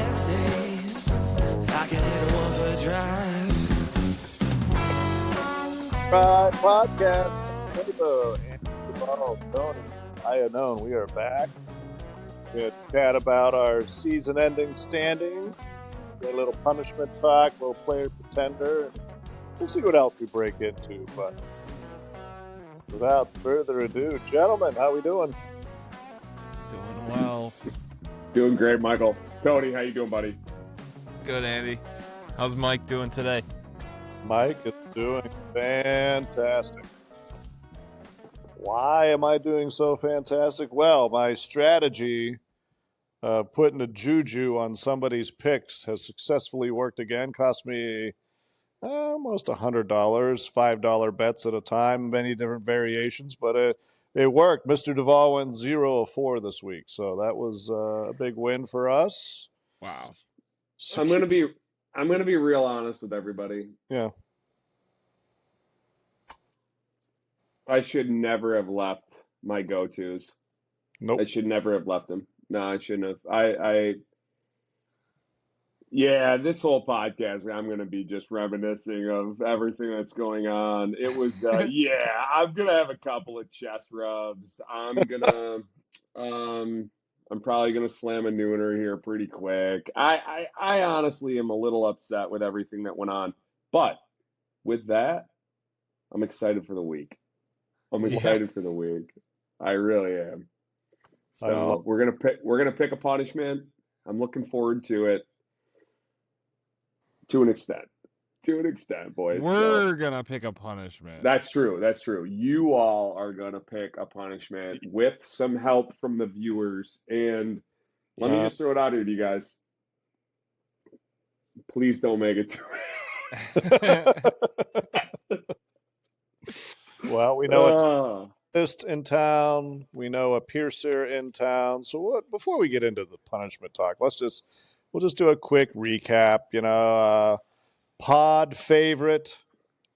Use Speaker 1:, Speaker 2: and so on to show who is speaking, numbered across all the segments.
Speaker 1: best days. I can hit one for a drive.
Speaker 2: Right, podcast. Hello, Andy, Duvall, Tony. I have known we are back. We had a chat about our season-ending standing. Get a little punishment talk, a little player pretender. And we'll see what else we break into. But without further ado, gentlemen, how we doing?
Speaker 3: Doing well.
Speaker 4: Doing great, Michael. Tony, how you doing, buddy?
Speaker 3: Good, Andy. How's Mike doing today?
Speaker 2: Mike is doing fantastic. Why am I doing so fantastic? Well, my strategy putting a juju on somebody's picks has successfully worked again. Cost me almost $100, $5 bets at a time, many different variations, but it worked. Mr. Duvall went 0 of 4 this week, so that was a big win for us.
Speaker 3: Wow.
Speaker 4: I'm gonna be real honest with everybody.
Speaker 2: Yeah.
Speaker 4: I should never have left my go-tos.
Speaker 2: Nope.
Speaker 4: I should never have left them. No, I shouldn't have. This whole podcast, I'm going to be just reminiscing of everything that's going on. It was, I'm going to have a couple of chest rubs. I'm probably going to slam a nooner here pretty quick. I honestly am a little upset with everything that went on. But with that, I'm excited for the week. I'm excited for the week. I really am. So we're gonna pick a punishment. I'm looking forward to it. To an extent, boys.
Speaker 3: We're gonna pick a punishment.
Speaker 4: That's true. You all are gonna pick a punishment with some help from the viewers. And let me just throw it out here to you guys. Please don't make it to it.
Speaker 2: Well, we know it's in town. We know a piercer in town. So before we get into the punishment talk, we'll just do a quick recap. Pod favorite.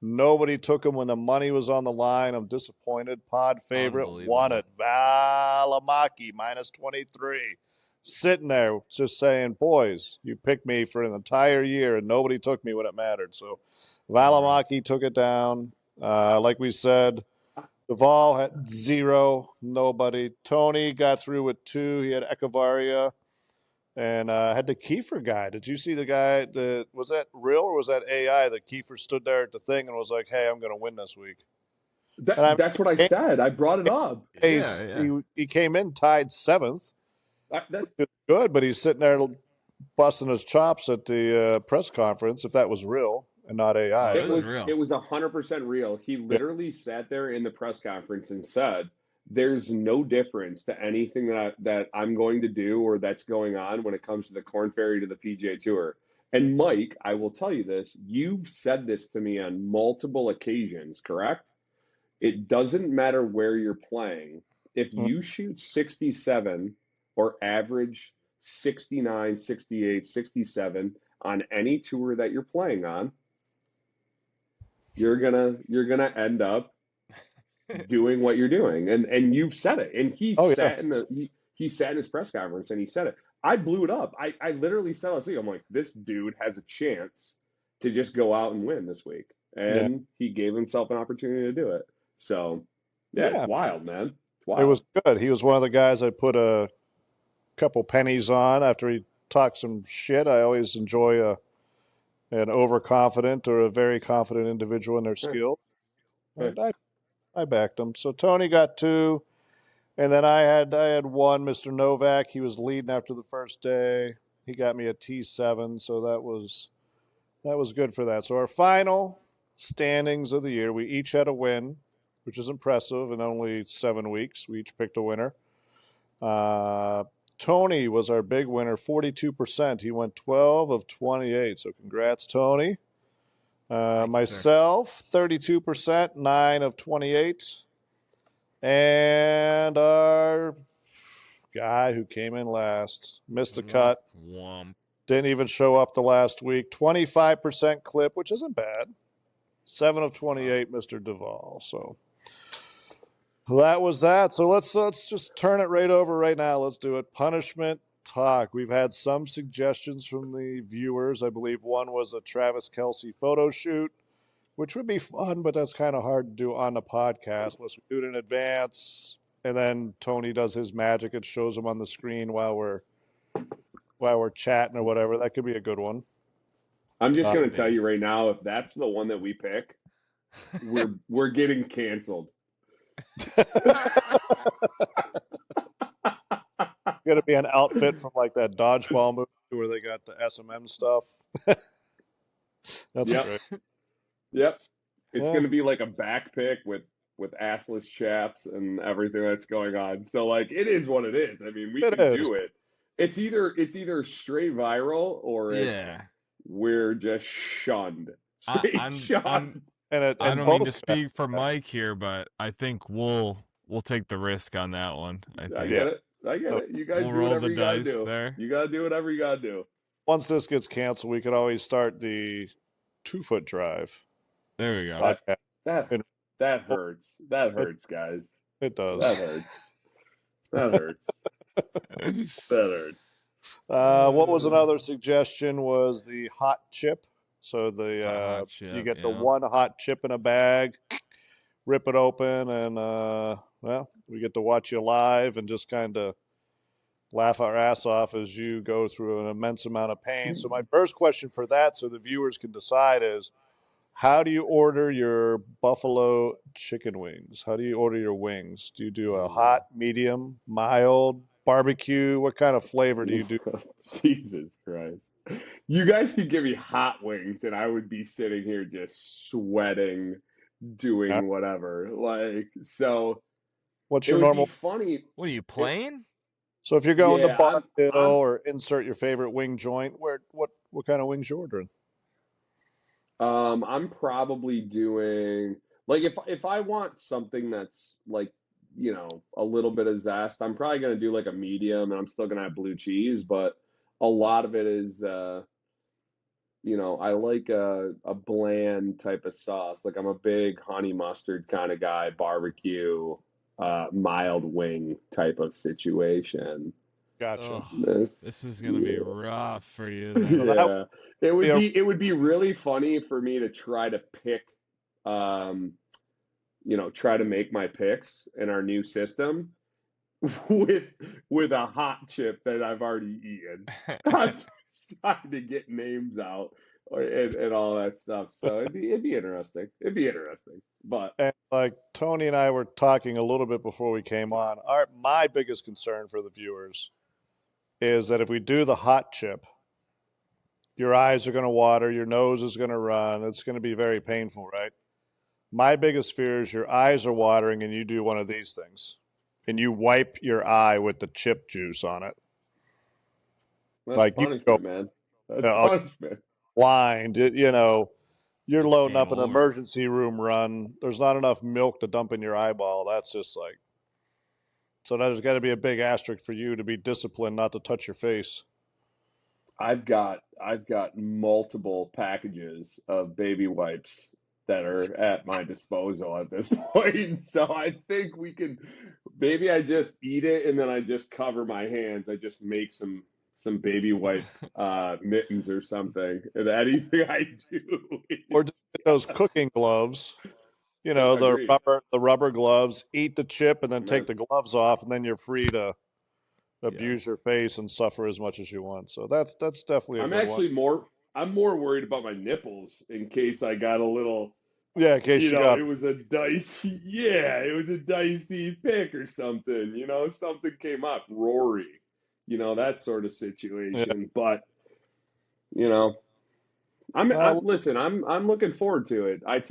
Speaker 2: Nobody took him when the money was on the line. I'm disappointed. Pod favorite won it. Valimaki minus 23. Sitting there just saying, boys, you picked me for an entire year and nobody took me when it mattered. So Valimaki took it down. Like we said, Duvall had 0, nobody. Tony got through with 2. He had Echevarria and had the Kiefer guy. Did you see the guy? Was that real or was that AI that Kiefer stood there at the thing and was like, hey, I'm going to win this week?
Speaker 4: That's what I said. I brought it up.
Speaker 2: He came in tied 7th.
Speaker 4: That's
Speaker 2: good, but he's sitting there busting his chops at the press conference if that was real. And not AI.
Speaker 4: It was 100% real. He literally sat there in the press conference and said, there's no difference to anything that I'm going to do or that's going on when it comes to the Corn Ferry to the PGA Tour. And Mike, I will tell you this, you've said this to me on multiple occasions, correct? It doesn't matter where you're playing. If you shoot 67 or average 69, 68, 67 on any tour that you're playing on, you're gonna end up doing what you're doing, and you've said it. And he sat in his press conference and he said it. I blew it up. I literally said last week, I'm like, this dude has a chance to just go out and win this week, and he gave himself an opportunity to do it. So it's wild, man. It's wild.
Speaker 2: It was good. He was one of the guys I put a couple pennies on after he talked some shit. I always enjoy an overconfident or a very confident individual in their skill. And I backed him. So Tony got 2, and then I had 1, Mr. Novak. He was leading after the first day. He got me a T7, so that was good for that. So our final standings of the year, we each had a win, which is impressive in only 7 weeks. We each picked a winner. Tony was our big winner, 42%. He went 12 of 28. So congrats, Tony. Myself, 32%, 9 of 28. And our guy who came in last, missed the cut. Didn't even show up the last week. 25% clip, which isn't bad. 7 of 28, Mr. Duvall. So that was that. So let's just turn it right over right now. Let's do it. Punishment talk. We've had some suggestions from the viewers. I believe one was a Travis Kelce photo shoot, which would be fun, but that's kind of hard to do on the podcast unless we do it in advance. And then Tony does his magic and shows them on the screen while we're chatting or whatever. That could be a good one.
Speaker 4: I'm just going to tell you right now, if that's the one that we pick, we're getting canceled.
Speaker 2: Going to be an outfit from like that dodgeball movie where they got the S&M stuff. That's great.
Speaker 4: Yep. It's going to be like a back pick with assless chaps and everything that's going on. So like it is what it is. I mean, we can do it. It's either straight viral or it's we're just shunned. Shunned.
Speaker 3: I don't mean to speak for Mike here, but I think we'll take the risk on that one.
Speaker 4: I get it. You guys do whatever you gotta do.
Speaker 3: There.
Speaker 4: You gotta do whatever you gotta do.
Speaker 2: Once this gets canceled, we could always start the 2-foot drive.
Speaker 3: There we go.
Speaker 4: That hurts. That hurts, guys.
Speaker 2: It does.
Speaker 4: That hurts. That hurts. That hurts.
Speaker 2: What was another suggestion was the hot chip. So you get the one hot chip in a bag, rip it open, and we get to watch you live and just kind of laugh our ass off as you go through an immense amount of pain. So my first question for that, so the viewers can decide, is how do you order your buffalo chicken wings? How do you order your wings? Do you do a hot, medium, mild, barbecue? What kind of flavor do you do?
Speaker 4: Jesus Christ. You guys could give me hot wings and I would be sitting here just sweating, doing whatever. Like, so
Speaker 2: what's your normal?
Speaker 4: Funny.
Speaker 3: What are you playing?
Speaker 2: So if you're going to Barnhill or insert your favorite wing joint, what kind of wings you ordering?
Speaker 4: I'm probably doing like if I want something that's like, you know, a little bit of zest, I'm probably gonna do like a medium, and I'm still gonna have blue cheese, but a lot of it is you know, I like a bland type of sauce. Like I'm a big honey mustard kind of guy, barbecue, mild wing type of situation.
Speaker 2: Gotcha.
Speaker 3: This is gonna be rough for you.
Speaker 4: Yeah, it would be really funny for me to try to pick, you know, try to make my picks in our new system with a hot chip that I've already eaten. I'm just trying to get names out and all that stuff. So it'd be interesting. It'd be interesting. But
Speaker 2: like Tony and I were talking a little bit before we came on. My biggest concern for the viewers is that if we do the hot chip, your eyes are going to water, your nose is going to run. It's going to be very painful, right? My biggest fear is your eyes are watering and you do one of these things and you wipe your eye with the chip juice on it.
Speaker 4: That's like punishment, man. That's punishment.
Speaker 2: Blind, you know, you're loading up an emergency room run. There's not enough milk to dump in your eyeball. That's just like, so there's got to be a big asterisk for you to be disciplined not to touch your face.
Speaker 4: I've got multiple packages of baby wipes that are at my disposal at this point. So I think we can, maybe I just eat it and then I just cover my hands. I just make some baby wipe mittens or something. And anything I do.
Speaker 2: Or just those cooking gloves. You know, the rubber gloves, eat the chip and then take the gloves off, and then you're free to abuse your face and suffer as much as you want. So that's definitely
Speaker 4: I'm more worried about my nipples in case I got a little
Speaker 2: in case you got
Speaker 4: it was a dicey pick or something, you know, something came up, Rory, you know, that sort of situation. Yeah. But you know, I'm looking forward to it. I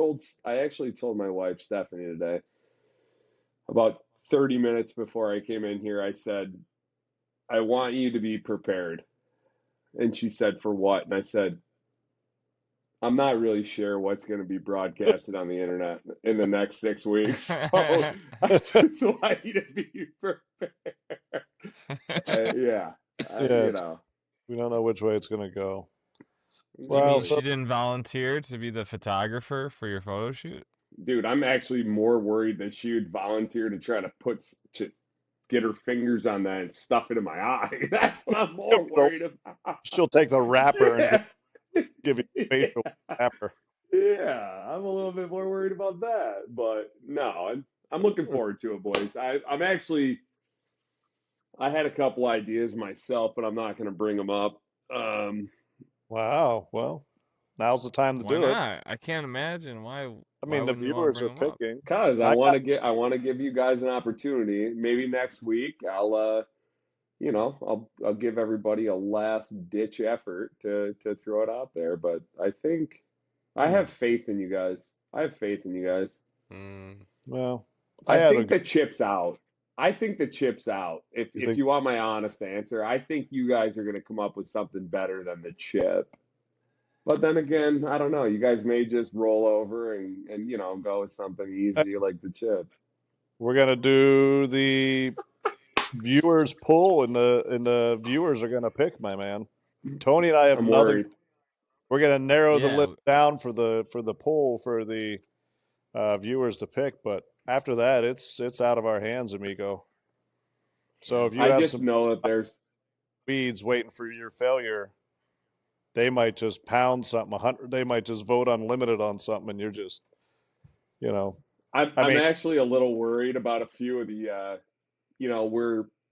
Speaker 4: actually told my wife Stephanie today, about 30 minutes before I came in here, I said, I want you to be prepared. And she said, for what? And I said, I'm not really sure what's going to be broadcasted on the internet in the next 6 weeks. So I just want you to be prepared. You know.
Speaker 2: We don't know which way it's going to go.
Speaker 3: Well, she didn't volunteer to be the photographer for your photo shoot?
Speaker 4: Dude, I'm actually more worried that she would volunteer to try to get her fingers on that and stuff it in my eye. That's what I'm more worried about.
Speaker 2: She'll take the wrapper and give you a facial wrapper.
Speaker 4: Yeah, I'm a little bit more worried about that. But no, I'm looking forward to it, boys. I'm actually, I had a couple ideas myself, but I'm not going to bring them up.
Speaker 2: Wow. Well, now's the time to
Speaker 3: Why
Speaker 2: do it.
Speaker 3: not? I can't imagine why.
Speaker 2: I mean, the
Speaker 3: Would you want to
Speaker 2: viewers are
Speaker 3: bring them up?
Speaker 2: picking.
Speaker 4: Cause
Speaker 2: I
Speaker 4: I want to give you guys an opportunity. Maybe next week I'll give everybody a last ditch effort to throw it out there. But I think I have faith in you guys. I have faith in you guys.
Speaker 2: Well,
Speaker 4: I
Speaker 2: had
Speaker 4: think the chip's out. I think the chip's out. If you want my honest answer, I think you guys are going to come up with something better than the chip. But then again, I don't know. You guys may just roll over and go with something easy like the chip.
Speaker 2: we're gonna do the viewers poll, and the viewers are gonna pick, my man. Tony and I have
Speaker 4: I'm
Speaker 2: nothing.
Speaker 4: worried.
Speaker 2: We're gonna narrow the
Speaker 3: Yeah.
Speaker 2: list down for the poll for the viewers to pick, but after that, it's out of our hands, amigo. So if you
Speaker 4: I
Speaker 2: have
Speaker 4: just
Speaker 2: some
Speaker 4: know that there's
Speaker 2: weeds waiting for your failure, they might just pound something. 100. They might just vote unlimited on something, and you're just,
Speaker 4: I'm
Speaker 2: I mean,
Speaker 4: actually a little worried about a few of the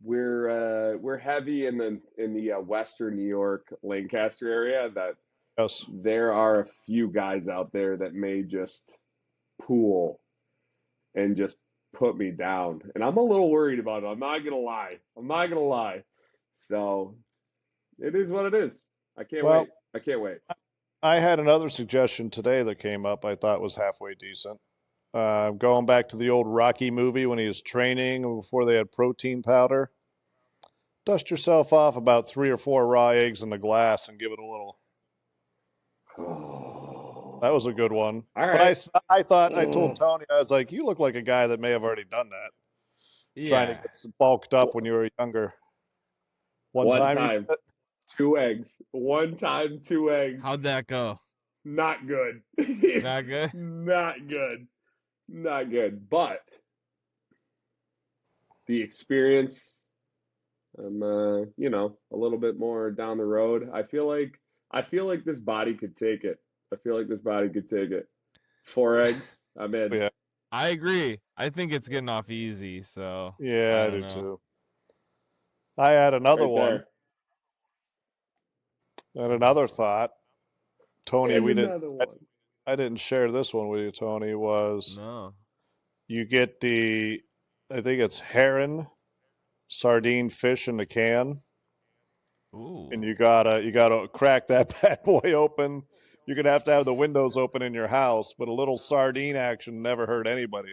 Speaker 4: we're heavy in the Western New York Lancaster area that
Speaker 2: yes.
Speaker 4: there are a few guys out there that may just pool and just put me down. And I'm a little worried about it. I'm not gonna lie. I'm not gonna lie. So it is what it is. I can't
Speaker 2: Well,
Speaker 4: wait. I can't wait.
Speaker 2: I had another suggestion today that came up. I thought was halfway decent. Going back to the old Rocky movie when he was training before they had protein powder. Dust yourself off about 3 or 4 raw eggs in the glass and give it a little. That was a good one.
Speaker 4: All
Speaker 2: But
Speaker 4: right.
Speaker 2: I thought, I told Tony, I was like, you look like a guy that may have already done that. Trying to
Speaker 3: Yeah.
Speaker 2: get bulked up when you were younger. One time.
Speaker 4: 2 eggs. One time, 2 eggs.
Speaker 3: How'd that go?
Speaker 4: Not good.
Speaker 3: Not good?
Speaker 4: Not good. Not good. But the experience, I'm a little bit more down the road. I feel like this body could take it. I feel like this body could take it. 4 eggs, I'm in.
Speaker 2: Yeah.
Speaker 3: I agree. I think it's getting off easy, so
Speaker 2: Yeah, I
Speaker 3: don't
Speaker 2: do
Speaker 3: know.
Speaker 2: too. I had another
Speaker 4: Right
Speaker 2: one.
Speaker 4: there.
Speaker 2: And another thought. Tony,
Speaker 4: And another one.
Speaker 2: I didn't share this one with you, Tony, was
Speaker 3: No.
Speaker 2: you get I think it's herring, sardine fish in the can.
Speaker 3: Ooh.
Speaker 2: And you gotta crack that bad boy open. You're gonna have to have the windows open in your house, but a little sardine action never hurt anybody.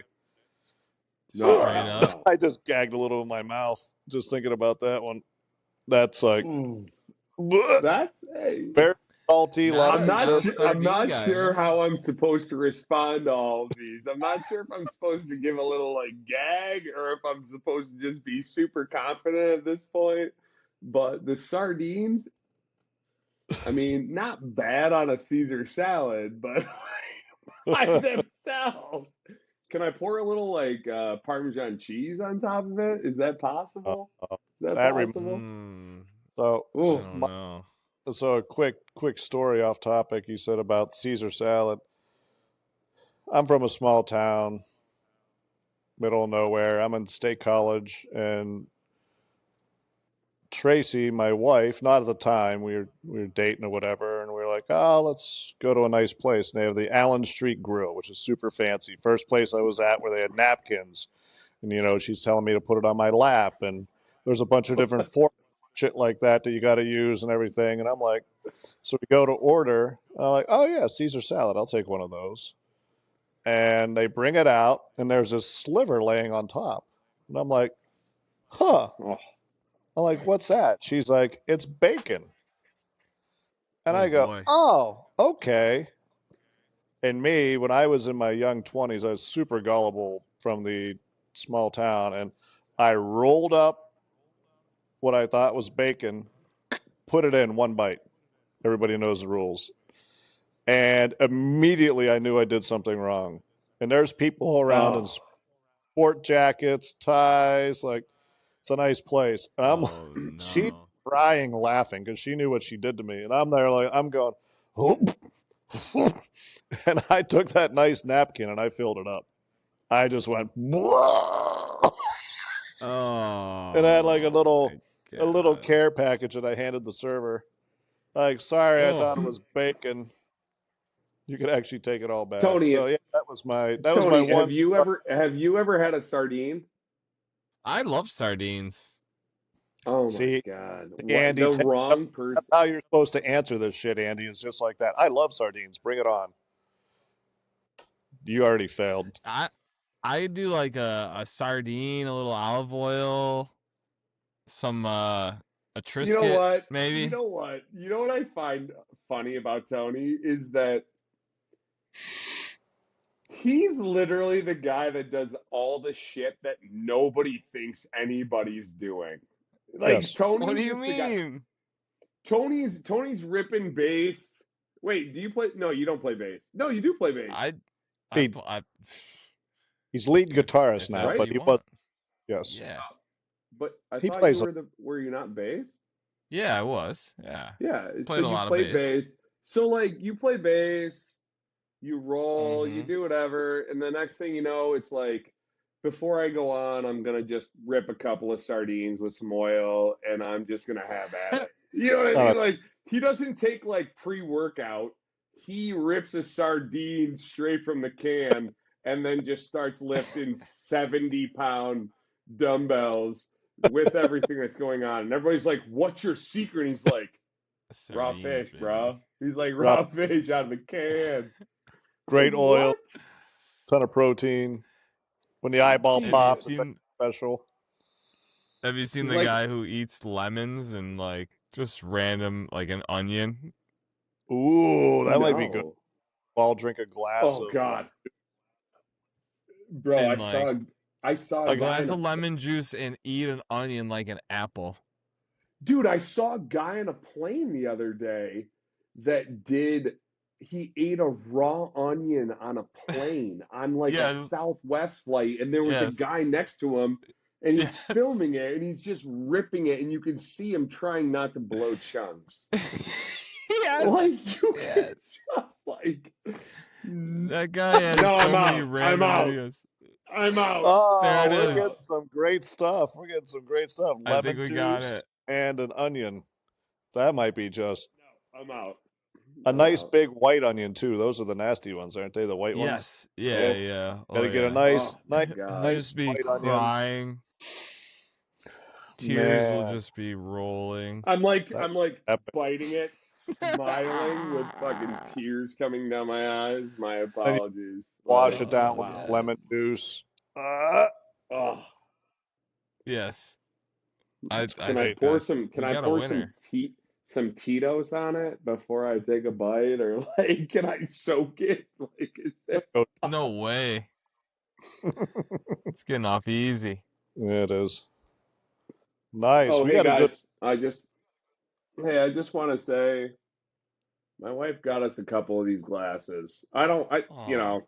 Speaker 4: No,
Speaker 3: Straight up.
Speaker 2: I just gagged a little in my mouth just thinking about that one. That's like
Speaker 4: That's hey.
Speaker 2: very salty.
Speaker 3: Not
Speaker 4: I'm not
Speaker 3: a
Speaker 4: sure. I'm
Speaker 3: sardine
Speaker 4: not
Speaker 3: guy,
Speaker 4: sure
Speaker 3: huh?
Speaker 4: how I'm supposed to respond to all of these. I'm not sure if I'm supposed to give a little gag or if I'm supposed to just be super confident at this point. But the sardines, I mean, not bad on a Caesar salad, but by themselves. Can I pour a little Parmesan cheese on top of it? Is that possible? Is that
Speaker 2: that
Speaker 4: possible?
Speaker 2: So
Speaker 3: I
Speaker 4: Ooh.
Speaker 3: don't know.
Speaker 2: So a quick story off topic. You said about Caesar salad. I'm from a small town, middle of nowhere. I'm in state college, and Tracy, my wife, not at the time, we were dating or whatever, and we were like, oh, let's go to a nice place. And they have the Allen Street Grill, which is super fancy. First place I was at where they had napkins, and she's telling me to put it on my lap, and there's a bunch of different forks, shit like that you got to use and everything. And I'm like, so we go to order, and I'm like, oh yeah, Caesar salad, I'll take one of those. And they bring it out, and there's this sliver laying on top, and I'm like, huh.
Speaker 4: Oh.
Speaker 2: I'm like, what's that? She's like, it's bacon. And I go,
Speaker 3: boy.
Speaker 2: oh, okay. And me, when I was in my young 20s, I was super gullible from the small town. And I rolled up what I thought was bacon, put it in one bite. Everybody knows the rules. And immediately I knew I did something wrong. And there's people around in sport jackets, ties, like, It's a nice place. And I'm
Speaker 3: Oh
Speaker 2: she's
Speaker 3: no.
Speaker 2: crying laughing because she knew what she did to me. And I'm there like I'm going, "Whoop." And I took that nice napkin and I filled it up. I just went "Whoa."
Speaker 3: Oh.
Speaker 2: And I had like a little
Speaker 3: God.
Speaker 2: care package that I handed the server. Like, sorry, I thought it
Speaker 3: Oh.
Speaker 2: was bacon. You could actually take it all back.
Speaker 4: Tony,
Speaker 2: So yeah, that was my
Speaker 4: Tony,
Speaker 2: one.
Speaker 4: have you ever had a sardine?
Speaker 3: I love sardines.
Speaker 4: Oh my
Speaker 2: See,
Speaker 4: God. What
Speaker 2: Andy,
Speaker 4: the wrong
Speaker 2: that's
Speaker 4: person.
Speaker 2: how you're supposed to answer this shit, Andy. It's just like that. I love sardines. Bring it on. You already failed.
Speaker 3: I do like a sardine, a little olive oil, some a
Speaker 4: You know
Speaker 3: Triscuit,
Speaker 4: what?
Speaker 3: maybe.
Speaker 4: You know what? You know what I find funny about Tony is that he's literally the guy that does all the shit that nobody thinks anybody's doing. Like
Speaker 2: Yes.
Speaker 3: What
Speaker 4: Tony's
Speaker 3: do you
Speaker 4: just the guy.
Speaker 3: mean?
Speaker 4: Tony's ripping bass. Wait, do you play? No, you don't play bass. No, you do play bass,
Speaker 3: I
Speaker 2: He's lead guitarist
Speaker 3: if
Speaker 2: now,
Speaker 3: that's
Speaker 4: right?
Speaker 3: what
Speaker 2: but
Speaker 3: you
Speaker 2: he was
Speaker 3: want.
Speaker 2: yes.
Speaker 3: Yeah.
Speaker 4: But I
Speaker 2: He
Speaker 4: thought you
Speaker 2: plays.
Speaker 4: were you not bass?
Speaker 3: Yeah, I was. Yeah.
Speaker 4: Yeah, so
Speaker 3: Played a
Speaker 4: you
Speaker 3: lot of
Speaker 4: play
Speaker 3: bass.
Speaker 4: bass. So like you play bass, you roll, you
Speaker 3: Mm-hmm.
Speaker 4: do whatever, and the next thing you know, it's like before I go on, I'm gonna just rip a couple of sardines with some oil, and I'm just gonna have at it. You know what I
Speaker 2: Uh,
Speaker 4: mean? Like he doesn't take like pre-workout. He rips a sardine straight from the can and then just starts lifting 70-pound dumbbells with everything that's going on. And everybody's like, "What's your secret?" And he's like, "Raw
Speaker 3: Sardines,
Speaker 4: fish,
Speaker 3: baby.
Speaker 4: bro." He's like,
Speaker 2: Raw-
Speaker 4: "Raw fish out of the can."
Speaker 2: great
Speaker 4: Like,
Speaker 2: oil,
Speaker 4: what?
Speaker 2: ton of protein. When the eyeball
Speaker 3: Have you
Speaker 4: Jesus.
Speaker 2: pops, it's like
Speaker 3: seen
Speaker 2: special.
Speaker 4: He's
Speaker 3: the
Speaker 4: like,
Speaker 3: guy who eats lemons and like just random like an onion?
Speaker 2: Ooh, that might be good.
Speaker 4: no.
Speaker 2: I'll drink a glass
Speaker 4: Oh
Speaker 2: of.
Speaker 4: God, bro!
Speaker 3: And like
Speaker 4: I saw
Speaker 3: a
Speaker 4: a guy
Speaker 3: glass
Speaker 4: in
Speaker 3: of lemon juice and eat an onion like an apple.
Speaker 4: dude. I saw a guy in a plane the other day that did. He ate a raw onion on a plane on like a
Speaker 3: Yes.
Speaker 4: Southwest flight, and there was a
Speaker 3: Yes.
Speaker 4: guy next to him, and he's
Speaker 3: Yes.
Speaker 4: filming it, and he's just ripping it, and you can see him trying not to blow chunks.
Speaker 3: Yes.
Speaker 4: Like you can
Speaker 3: Yes.
Speaker 4: just like.
Speaker 3: That guy has
Speaker 4: No,
Speaker 3: so
Speaker 4: I'm
Speaker 3: many
Speaker 4: out.
Speaker 3: random
Speaker 4: I'm out.
Speaker 3: videos.
Speaker 4: I'm out.
Speaker 2: Oh,
Speaker 3: There it
Speaker 2: we're
Speaker 3: is.
Speaker 2: getting some great stuff. We're getting some great stuff.
Speaker 3: I think
Speaker 2: Lemon
Speaker 3: we got
Speaker 2: juice
Speaker 3: it.
Speaker 2: and an onion. That might be just
Speaker 4: No, I'm out.
Speaker 2: a
Speaker 4: I'm
Speaker 2: nice
Speaker 4: out.
Speaker 2: big white onion too. Those are the nasty ones, aren't they? The white ones.
Speaker 3: Yes. Yeah,
Speaker 4: Oh,
Speaker 3: yeah.
Speaker 2: Got to
Speaker 3: Oh
Speaker 2: get a
Speaker 3: yeah.
Speaker 2: nice,
Speaker 4: oh my
Speaker 2: nice,
Speaker 3: He'll
Speaker 4: God.
Speaker 2: nice
Speaker 3: just be
Speaker 2: white onion.
Speaker 3: crying. Tears will
Speaker 2: Man,
Speaker 3: just be rolling.
Speaker 4: I'm like
Speaker 2: that epic.
Speaker 4: biting it, smiling with fucking tears coming down my eyes. My
Speaker 2: Then you
Speaker 4: apologies.
Speaker 2: wash
Speaker 4: Like,
Speaker 2: it down with
Speaker 4: wow.
Speaker 3: yeah.
Speaker 2: lemon juice.
Speaker 4: Oh,
Speaker 3: Yes.
Speaker 4: can I
Speaker 2: great.
Speaker 4: pour
Speaker 3: that's
Speaker 4: some? Can
Speaker 3: we
Speaker 4: I
Speaker 3: got a
Speaker 4: pour
Speaker 3: winner.
Speaker 4: some Tito's on it before I take a bite, or like, can I soak it? Like, is that
Speaker 3: No way. It's getting off easy.
Speaker 2: Yeah, it is. Nice.
Speaker 4: Oh,
Speaker 2: We
Speaker 4: hey
Speaker 2: got a good.
Speaker 4: guys, I just want to say, my wife got us a couple of these glasses. You
Speaker 3: Aw.
Speaker 4: know,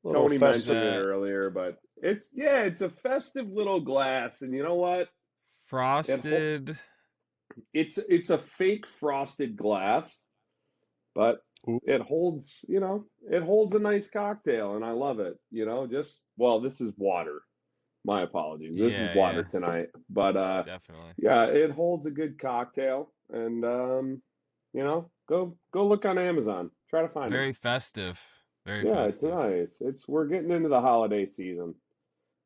Speaker 2: Little
Speaker 4: Tony
Speaker 2: festive.
Speaker 4: mentioned it earlier, but it's a festive little glass, and you know what?
Speaker 3: Frosted.
Speaker 4: It's a fake frosted glass, but
Speaker 2: Ooh,
Speaker 4: it holds, it holds a nice cocktail, and I love it. This is water. My apologies. This is
Speaker 3: Yeah,
Speaker 4: water
Speaker 3: yeah.
Speaker 4: tonight, but
Speaker 3: Definitely.
Speaker 4: yeah, it holds a good cocktail, and go look on Amazon. Try to find them.
Speaker 3: Very festive. Very
Speaker 4: Yeah, it's
Speaker 3: festive.
Speaker 4: nice. We're getting into the holiday season.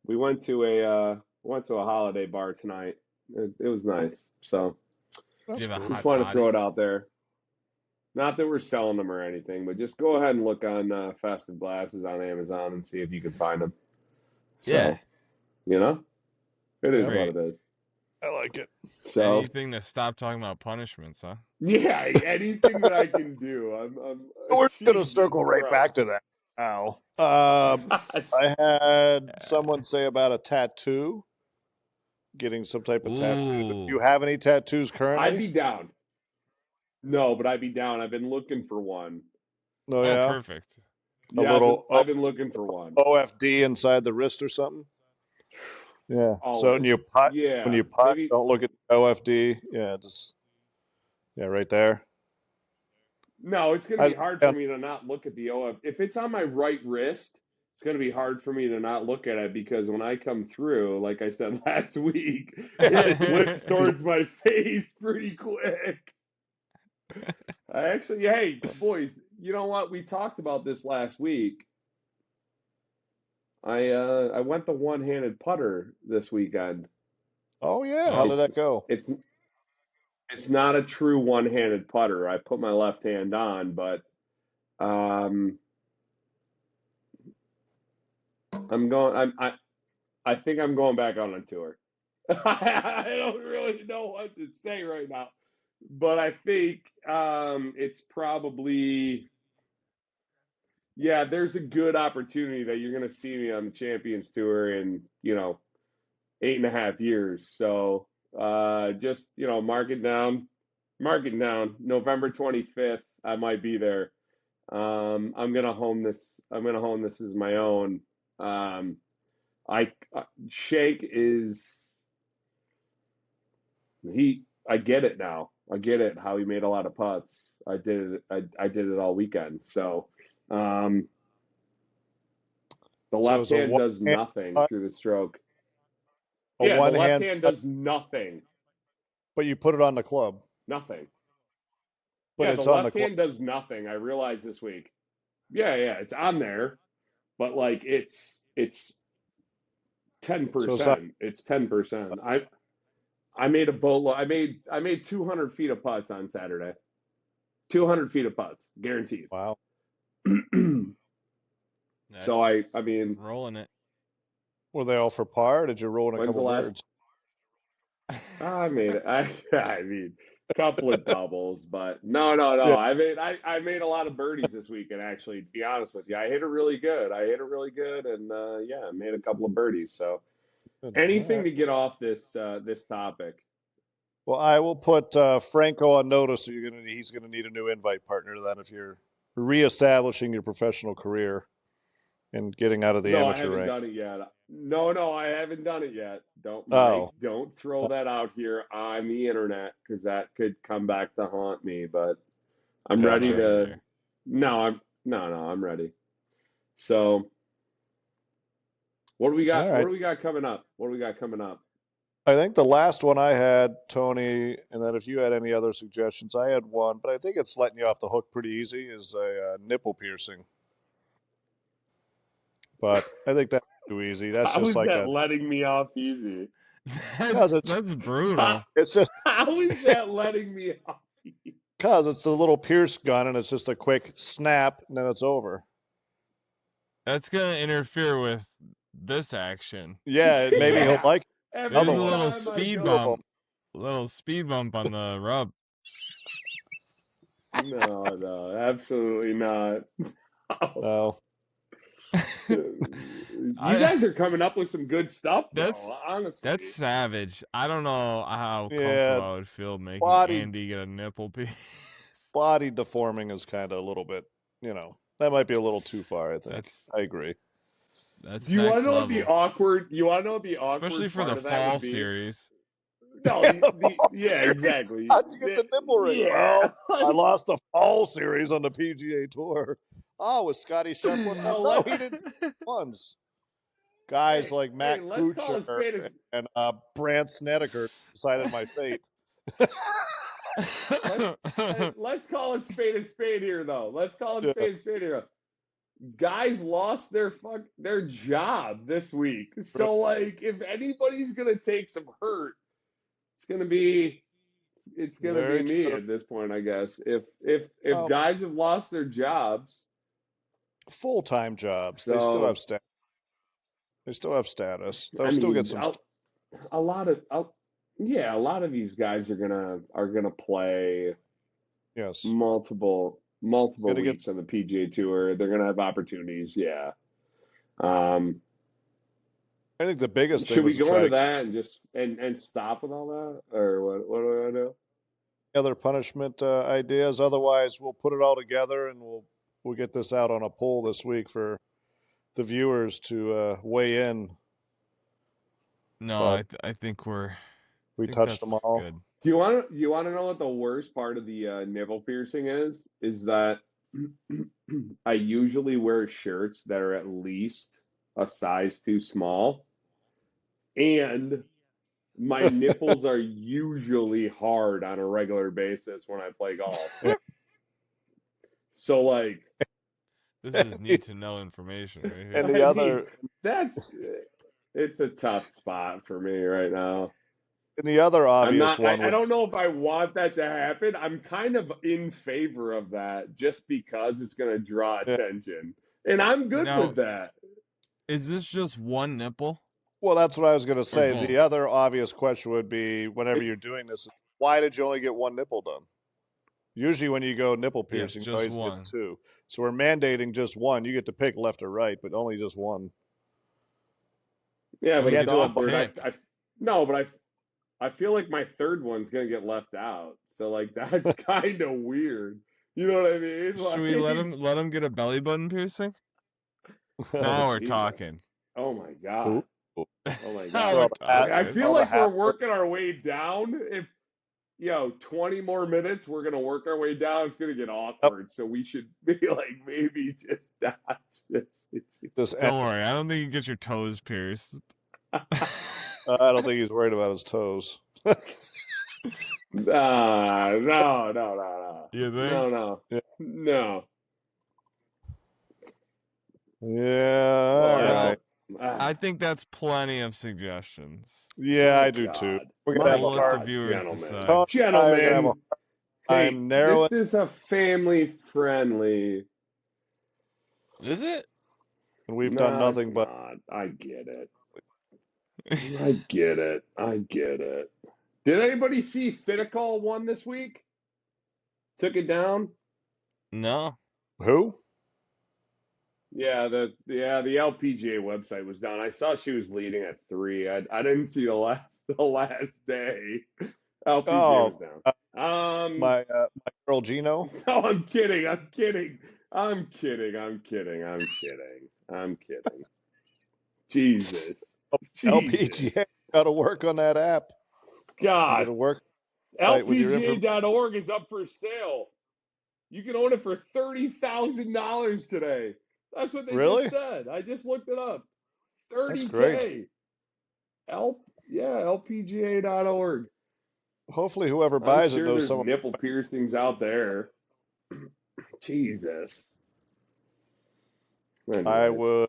Speaker 4: We went to a holiday bar tonight. It was nice. So
Speaker 3: Do
Speaker 2: that's
Speaker 3: you have a
Speaker 2: cool.
Speaker 4: just
Speaker 3: hot
Speaker 4: want to throw
Speaker 3: toddy?
Speaker 4: it out there. Not that we're selling them or anything, but just go ahead and look on Festive Glasses on Amazon and see if you can find them.
Speaker 3: Yeah.
Speaker 4: So, it is
Speaker 2: Yeah,
Speaker 4: what it is.
Speaker 2: I like it.
Speaker 4: So,
Speaker 3: Anything to stop talking about punishments, huh?
Speaker 4: yeah, anything that I can do.
Speaker 2: We're going to
Speaker 4: Jesus
Speaker 2: circle right back
Speaker 4: Christ.
Speaker 2: to that now. I had someone say about a tattoo, getting some type of tattoo. Do you
Speaker 3: Ooh.
Speaker 2: have any tattoos
Speaker 4: I'd
Speaker 2: currently?
Speaker 4: be down. No, but I'd be down. I've been looking for one.
Speaker 2: Oh,
Speaker 3: Oh,
Speaker 2: yeah?
Speaker 3: perfect.
Speaker 2: A
Speaker 4: Yeah,
Speaker 2: little
Speaker 4: I've been looking for one.
Speaker 2: OFD inside the wrist or something? Yeah.
Speaker 4: Always.
Speaker 2: So when you putt,
Speaker 4: maybe,
Speaker 2: don't look at the OFD. Yeah, just right there.
Speaker 4: No, it's going to be hard for me to not look at the OF. If it's on my right wrist, it's going to be hard for me to not look at it because when I come through, like I said last week, it flips towards my face pretty quick. Hey, boys, you know what? We talked about this last week. I went the one-handed putter this weekend.
Speaker 2: Oh yeah, how did that go?
Speaker 4: It's not a true one-handed putter. I put my left hand on, but I think I'm going back out on tour. I don't really know what to say right now, but I think it's probably there's a good opportunity that you're going to see me on the Champions Tour in 8.5 years. So just mark it down. November 25th, I might be there. I'm gonna hone this. I'm gonna hone this as my own. Shake is I get it now. I get it how he made a lot of putts. I did it. I did it all weekend. So the left hand does nothing through the stroke. Yeah, the left hand does nothing.
Speaker 2: But you put it on the club.
Speaker 4: Nothing.
Speaker 2: But
Speaker 4: yeah,
Speaker 2: it's
Speaker 4: the
Speaker 2: on
Speaker 4: left
Speaker 2: the
Speaker 4: hand does nothing. I realized this week. Yeah, it's on there, but like it's 10%. It's 10%. I made a boatload. I made 200 feet of putts on Saturday. 200 feet of putts, guaranteed.
Speaker 2: Wow.
Speaker 4: So I mean,
Speaker 3: rolling it.
Speaker 2: Were they all for par? Or did you roll in a
Speaker 4: when's
Speaker 2: couple
Speaker 4: the last?
Speaker 2: birds?
Speaker 4: I made it. I mean, couple of doubles, but no.
Speaker 2: Yeah.
Speaker 4: I made a lot of birdies this weekend. Actually, to be honest with you, I hit it really good, and I made a couple of birdies. So anything to get off this topic.
Speaker 2: Well, I will put Franco on notice. So he's gonna need a new invite partner then if you're reestablishing your professional career and getting out of the amateur rank.
Speaker 4: No, I haven't done it yet. No, I haven't done it yet. Don't throw that out here on the internet because that could come back to haunt me. But I'm ready to. No, I'm ready. So, what do we got?
Speaker 2: Right.
Speaker 4: What do we got coming up?
Speaker 2: I think the last one I had, Tony, and then if you had any other suggestions, I had one, but I think it's letting you off the hook pretty easy, is a nipple piercing. But I think that's too easy. That's just like
Speaker 4: letting me off easy?
Speaker 3: That's brutal.
Speaker 2: It's just
Speaker 4: how is that letting me off?
Speaker 2: Because it's a little pierce gun and it's just a quick snap and then it's over.
Speaker 3: That's gonna interfere with this action.
Speaker 2: Yeah, maybe he'll like
Speaker 3: it. There's a little speed bump. A little speed bump on the rub.
Speaker 4: No, absolutely not.
Speaker 2: No.
Speaker 4: You guys are coming up with some good stuff, honestly.
Speaker 3: That's savage. I don't know how comfortable I would feel making Andy get a nipple piece.
Speaker 2: Body deforming is kind of a little bit, that might be a little too far, I think. I agree.
Speaker 3: That's
Speaker 4: Do you want to know what the awkward? You want to know what the awkward?
Speaker 3: Especially for the fall series.
Speaker 4: No, exactly.
Speaker 2: How'd you get the nipple ring? Yeah. Well, I lost the fall series on the PGA Tour. Oh, with Scotty Scheffler? No, he didn't once. Guys like Matt Kuchar and Brandt Snedeker decided my fate.
Speaker 4: Let's call a spade here, though. Guys lost their job this week. So, like, if anybody's gonna take some hurt, it's gonna be me at this point, I guess. If guys have lost their jobs,
Speaker 2: full-time jobs, they still have status. They'll still get some.
Speaker 4: A lot of these guys are gonna play.
Speaker 2: Yes.
Speaker 4: Multiple weeks on the PGA Tour. They're gonna have opportunities. Yeah.
Speaker 2: I think the biggest thing.
Speaker 4: Should we go into that and just and stop with all that, or what do I do?
Speaker 2: Other punishment ideas. Otherwise, we'll put it all together and we'll get this out on a poll this week for the viewers to weigh in.
Speaker 3: No,
Speaker 2: But
Speaker 3: I think we're.
Speaker 2: we
Speaker 3: I think
Speaker 2: touched them
Speaker 3: that's
Speaker 2: all.
Speaker 3: good.
Speaker 4: Do you want to know what the worst part of the nipple piercing is? Is that I usually wear shirts that are at least a size too small, and my nipples are usually hard on a regular basis when I play golf. So like,
Speaker 3: This is need to know information right here.
Speaker 2: And the
Speaker 4: I
Speaker 2: other
Speaker 4: mean, that's it's a tough spot for me right now.
Speaker 2: and the other
Speaker 4: I'm
Speaker 2: obvious
Speaker 4: not,
Speaker 2: one
Speaker 4: I
Speaker 2: would
Speaker 4: don't know if I want that to happen. I'm kind of in favor of that just because it's going to draw
Speaker 2: yeah.
Speaker 4: attention. And I'm good
Speaker 3: Now,
Speaker 4: with that.
Speaker 3: is this just one nipple
Speaker 2: Well, that's what I was going to
Speaker 3: or
Speaker 2: say. The
Speaker 3: both?
Speaker 2: other obvious question would be whenever you're
Speaker 4: It's,
Speaker 2: doing this, why did you only get one nipple done? Usually when you go nipple
Speaker 3: Yes,
Speaker 2: piercing, you
Speaker 3: just
Speaker 2: always get
Speaker 3: one.
Speaker 2: two. So we're mandating just one. You get to pick left or right, but only just one.
Speaker 4: yeah,
Speaker 3: Well,
Speaker 4: but
Speaker 3: he
Speaker 2: We
Speaker 4: if
Speaker 2: had
Speaker 3: gets
Speaker 4: there's
Speaker 3: to
Speaker 4: a
Speaker 2: thought,
Speaker 4: third,
Speaker 3: pick.
Speaker 4: no, but I feel like my third one's going to get left out. So like, that's kind of weird. You know what I mean?
Speaker 3: Should we
Speaker 4: Like,
Speaker 3: let him get a belly button piercing? Now we're
Speaker 4: Jesus.
Speaker 3: talking.
Speaker 4: Oh my God.
Speaker 2: Ooh.
Speaker 4: Oh my
Speaker 3: Now
Speaker 4: God.
Speaker 3: we're
Speaker 2: Well, the hat,
Speaker 4: I
Speaker 3: talking.
Speaker 4: feel
Speaker 2: well, the
Speaker 4: like we're
Speaker 2: hat.
Speaker 4: working our way down. If 20 more minutes, we're gonna work our way down. It's gonna get
Speaker 2: Yep,
Speaker 4: awkward. So we should be like maybe just not
Speaker 2: just
Speaker 3: Don't worry, I don't think you get your toes pierced.
Speaker 2: I don't think he's worried about his toes.
Speaker 4: no, no, no, no,
Speaker 3: You
Speaker 4: no,
Speaker 3: think?
Speaker 4: no,
Speaker 2: Yeah,
Speaker 4: no.
Speaker 2: yeah, all
Speaker 4: Well,
Speaker 3: Well,
Speaker 2: right.
Speaker 3: I think that's plenty of suggestions.
Speaker 2: Yeah,
Speaker 4: my
Speaker 2: I do too.
Speaker 4: God,
Speaker 2: We're gonna
Speaker 4: my
Speaker 2: have
Speaker 3: We'll
Speaker 2: a
Speaker 3: let the
Speaker 2: hard
Speaker 4: God,
Speaker 3: viewers
Speaker 4: gentlemen,
Speaker 3: decide.
Speaker 2: Tony and I are gonna have a
Speaker 4: gentlemen.
Speaker 2: hard
Speaker 4: Hey,
Speaker 2: time narrowing.
Speaker 4: this is a family friendly.
Speaker 3: Is it?
Speaker 2: And we've done
Speaker 4: No, it's
Speaker 2: nothing but
Speaker 4: not. I get it. I get it. I get it. Did anybody see Thitikul won this week? Took it down?
Speaker 3: No.
Speaker 2: who?
Speaker 4: The LPGA website was down. I saw she was leading at 3. I didn't see the last day. LPGA was
Speaker 2: Oh,
Speaker 4: down.
Speaker 2: my girl Gino.
Speaker 4: No, I'm kidding. I'm kidding. I'm kidding. I'm kidding. I'm kidding. I'm kidding. Jesus. Jesus.
Speaker 2: LPGA got to work on that app. You got
Speaker 4: God.
Speaker 2: to work right with your information.
Speaker 4: LPGA.org is up for sale. You can own it for $30,000 today. That's what they just
Speaker 2: Really?
Speaker 4: said. I just looked it up.
Speaker 2: That's great.
Speaker 4: 30K. LPGA.org.
Speaker 2: Hopefully, whoever
Speaker 4: I'm
Speaker 2: buys it
Speaker 4: sure
Speaker 2: knows
Speaker 4: there's
Speaker 2: someone.
Speaker 4: nipple piercings out there. Jesus.
Speaker 2: I
Speaker 4: Anyways,
Speaker 2: would.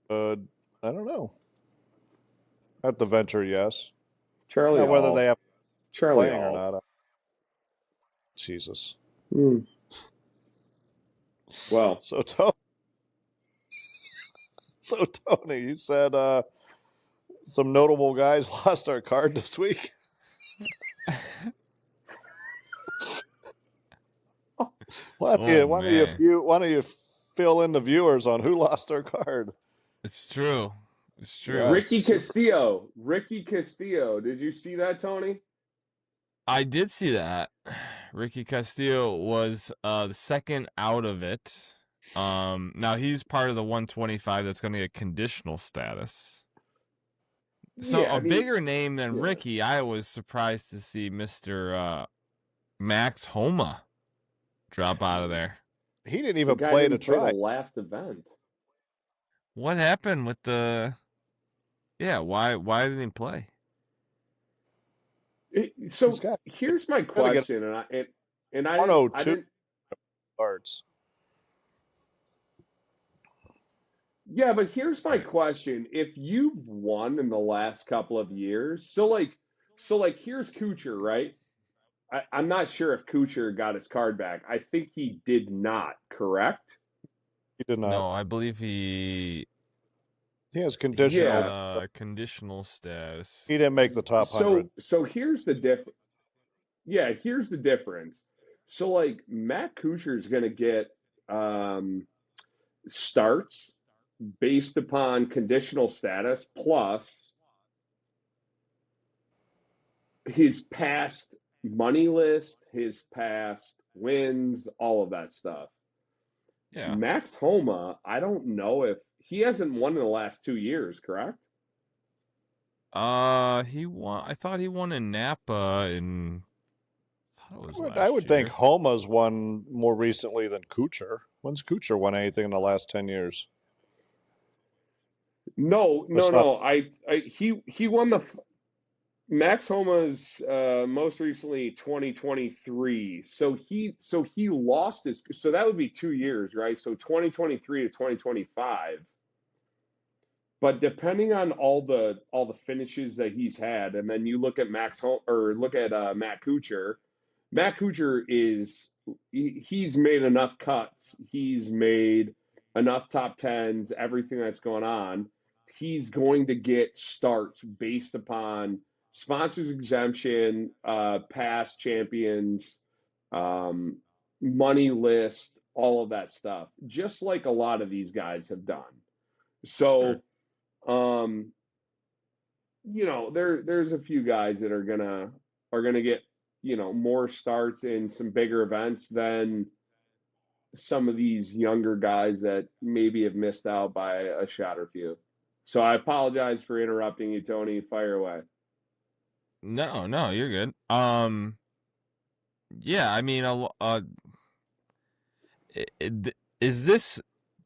Speaker 2: I don't know. At the venture, yes.
Speaker 4: Charlie
Speaker 2: Now, whether they
Speaker 4: Hall.
Speaker 2: have
Speaker 4: Charlie
Speaker 2: playing or
Speaker 4: Hall.
Speaker 2: not. Jesus.
Speaker 4: Hmm. Well,
Speaker 2: So Tony, you said some notable guys lost our card this week. Why don't
Speaker 3: Oh man,
Speaker 2: you fill in the viewers on who lost our card?
Speaker 3: it's true. It's true.
Speaker 2: Yes.
Speaker 4: Ricky Castillo. Ricky Castillo. Did you see that, Tony?
Speaker 3: I did see that. Ricky Castillo was the second out of it. Now he's part of the 125 that's going to get conditional status. So
Speaker 4: Yeah,
Speaker 3: a
Speaker 4: I mean,
Speaker 3: bigger name than
Speaker 4: yeah.
Speaker 3: Ricky, I was surprised to see Mr. Max Homa drop out of there.
Speaker 2: He didn't
Speaker 4: The
Speaker 2: even
Speaker 4: guy
Speaker 2: play to
Speaker 4: didn't play
Speaker 2: try.
Speaker 4: the last event.
Speaker 3: What happened with the? Yeah, why didn't he play?
Speaker 4: So
Speaker 2: He's got
Speaker 4: here's my
Speaker 2: gotta get
Speaker 4: question, and I
Speaker 2: 102
Speaker 4: didn't.
Speaker 2: cards.
Speaker 4: Yeah, but here's my question: if you've won in the last couple of years, so like here's Kuchar, right? I'm not sure if Kuchar got his card back. I think he did not, correct?
Speaker 2: He did not.
Speaker 3: No, I believe he
Speaker 2: He has
Speaker 3: he
Speaker 2: conditional.
Speaker 3: got conditional status.
Speaker 2: He didn't make the top 100.
Speaker 4: So here's the Yeah, here's the difference. So like Matt Kuchar is going to get starts based upon conditional status plus his past money list, his past wins, all of that stuff.
Speaker 3: Yeah.
Speaker 4: Max Homa, I don't know if he hasn't won in the last 2 years, correct?
Speaker 3: He won. I thought he won in Napa in. I thought it was
Speaker 2: I
Speaker 3: last
Speaker 2: would think
Speaker 3: year.
Speaker 2: Homa's won more recently than Kuchar. When's Kuchar won anything in the last 10 years?
Speaker 4: No,
Speaker 2: That's
Speaker 4: no,
Speaker 2: not.
Speaker 4: no. He won Max Homa's most recently 2023. So he lost his, so that would be 2 years, right? So 2023 to 2025. But depending on all the finishes that he's had, and then you look at look at Matt Kuchar. Matt Kuchar he's made enough cuts. He's made enough top tens. Everything that's going on, he's going to get starts based upon sponsors exemption, past champions, um, money list, all of that stuff. Just like a lot of these guys have done.
Speaker 3: Sure.
Speaker 4: So. Um, there's a few guys that are gonna get, more starts in some bigger events than some of these younger guys that maybe have missed out by a shot or few. So I apologize for interrupting you, Tony. Fire away.
Speaker 3: No, no, you're good. Yeah, I mean, is this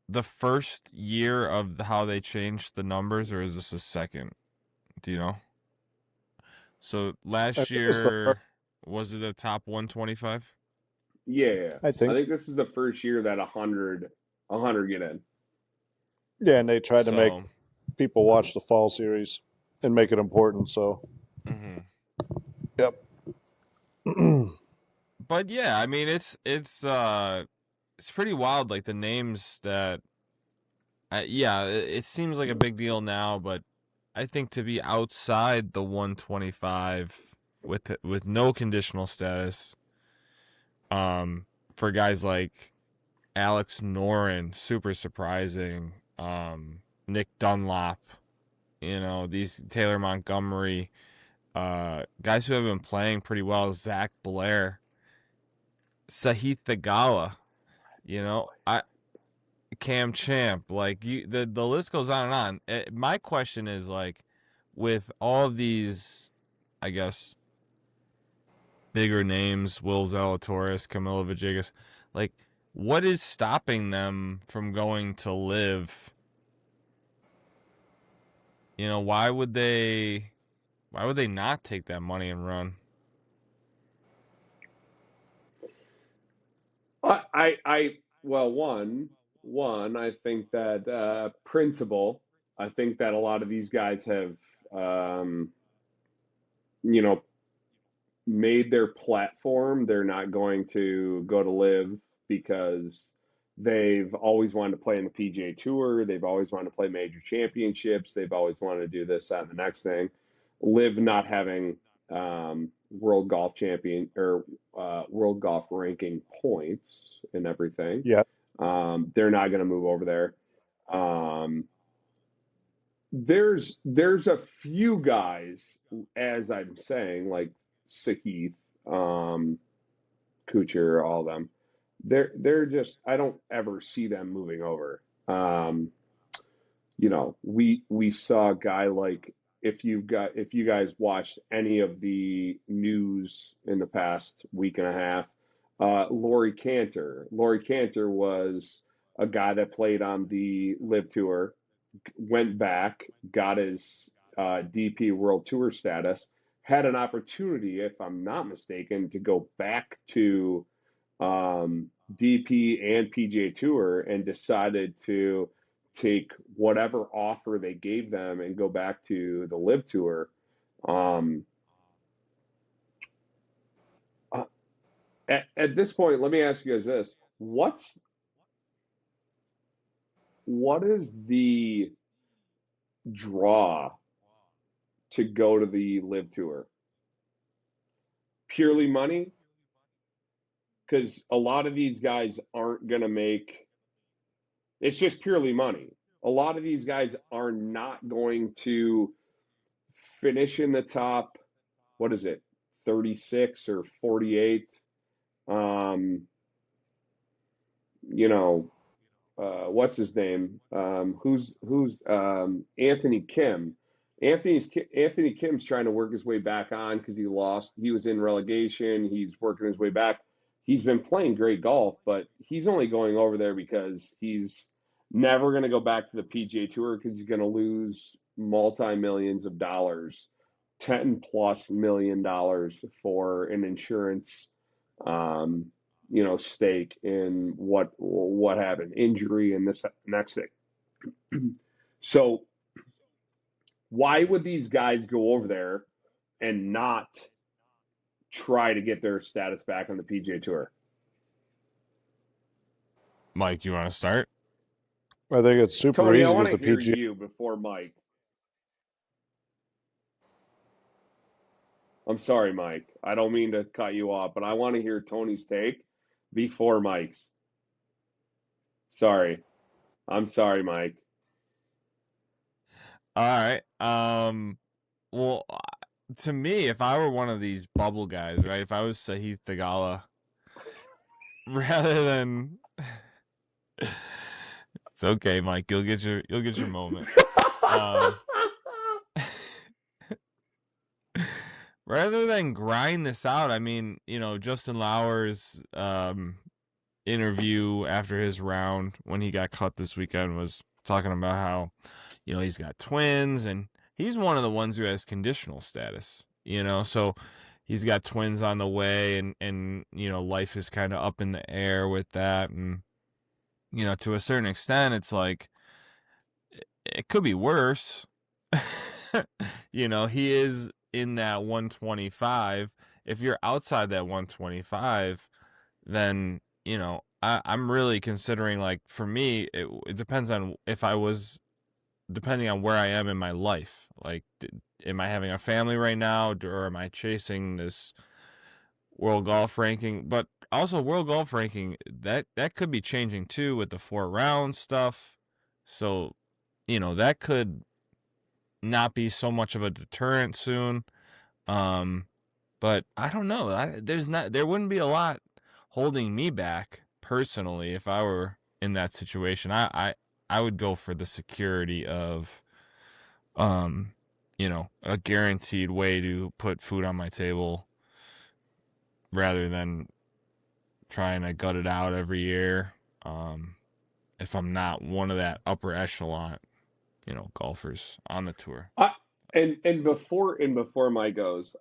Speaker 3: the first year of how they changed the numbers, or is this the second? Do you know? So
Speaker 2: I
Speaker 3: last
Speaker 2: think it's the first.
Speaker 3: year, was it a top 125?
Speaker 4: Yeah,
Speaker 2: I
Speaker 4: I
Speaker 2: think.
Speaker 4: think this is the first year that a hundred get in.
Speaker 2: Yeah, and they tried to make
Speaker 3: So,
Speaker 2: people watch the fall series and make it important. So,
Speaker 3: mhm.
Speaker 2: yep.
Speaker 3: But yeah, I mean, it's pretty wild. Like the names that, yeah, it seems like a big deal now, but I think to be outside the 125 with no conditional status, um, for guys like Alex Noren, super surprising. Nick Dunlop, these Taylor Montgomery, guys who have been playing pretty well. Zach Blair, Sahith Thagala, I Cam Champ, like the list goes on and on. My question is like, with all of these, I guess bigger names, Will Zalatoris, Camilo Villegas, like, what is stopping them from going to live? Why would they? Why would they not take that money and run?
Speaker 4: Well, I think that principle. I think that a lot of these guys have, um, you know, made their platform. They're not going to go to live because they've always wanted to play in the PGA Tour. They've always wanted to play major championships. They've always wanted to do this, that, and the next thing. Live not having world golf champion or world golf ranking points and everything.
Speaker 2: Yeah.
Speaker 4: They're not going to move over there. Um, there's a few guys, as I'm saying, like Sahith, um, Kuchar, all of them. They're just, I don't ever see them moving over. We saw a guy like, if you guys watched any of the news in the past week and a half, Laurie Cantor. Laurie Cantor was a guy that played on the Live Tour, went back, got his DP World Tour status, had an opportunity, if I'm not mistaken, to go back to DP and PGA Tour, and decided to take whatever offer they gave them and go back to the Live Tour. Um, uh, at this point, let me ask you guys this: what is the draw to go to the Live Tour? Purely money? Because a lot of these guys aren't going to make, it's just purely money. A lot of these guys are not going to finish in the top, what is it, 36 or 48. Um, you know, what's his name? Who's Anthony Kim Anthony Kim's trying to work his way back on because he lost. He was in relegation. He's working his way back. He's been playing great golf, but he's only going over there because he's never going to go back to the PGA Tour because he's going to lose multi-millions of dollars, $10+ million for an insurance, stake in what happened, injury, and this next thing. So why would these guys go over there and not try to get their status back on the PGA Tour?
Speaker 3: Mike, you want to start?
Speaker 2: I think it's super
Speaker 4: Tony, I
Speaker 2: easy
Speaker 4: want
Speaker 2: because
Speaker 4: to
Speaker 2: the
Speaker 4: hear
Speaker 2: PGA.
Speaker 4: you before Mike. I'm sorry, Mike. I don't mean to cut you off, but I want to hear Tony's take before Mike's. Sorry. I'm sorry, Mike.
Speaker 3: All right. Well, to me, if I were one of these bubble guys, right? If I was Sahith Theegala, rather than it's okay, Mike. You'll get your moment. Rather than grind this out, I mean, Justin Lauer's interview after his round when he got cut this weekend was talking about how, he's got twins and he's one of the ones who has conditional status, so he's got twins on the way and life is kind of up in the air with that. And, to a certain extent, it's like, it could be worse. He is in that 125. If you're outside that 125, then, I'm really considering, like, for me, it depends on depending on where I am in my life. Like, am I having a family right now, or am I chasing this world golf ranking? But also, world golf ranking, that could be changing too with the 4 round stuff. So, that could not be so much of a deterrent soon. But I don't know. There wouldn't be a lot holding me back personally if I were in that situation. I would go for the security of, a guaranteed way to put food on my table rather than trying to gut it out every year. If I'm not one of that upper echelon, golfers on the tour.
Speaker 4: And before Mike goes,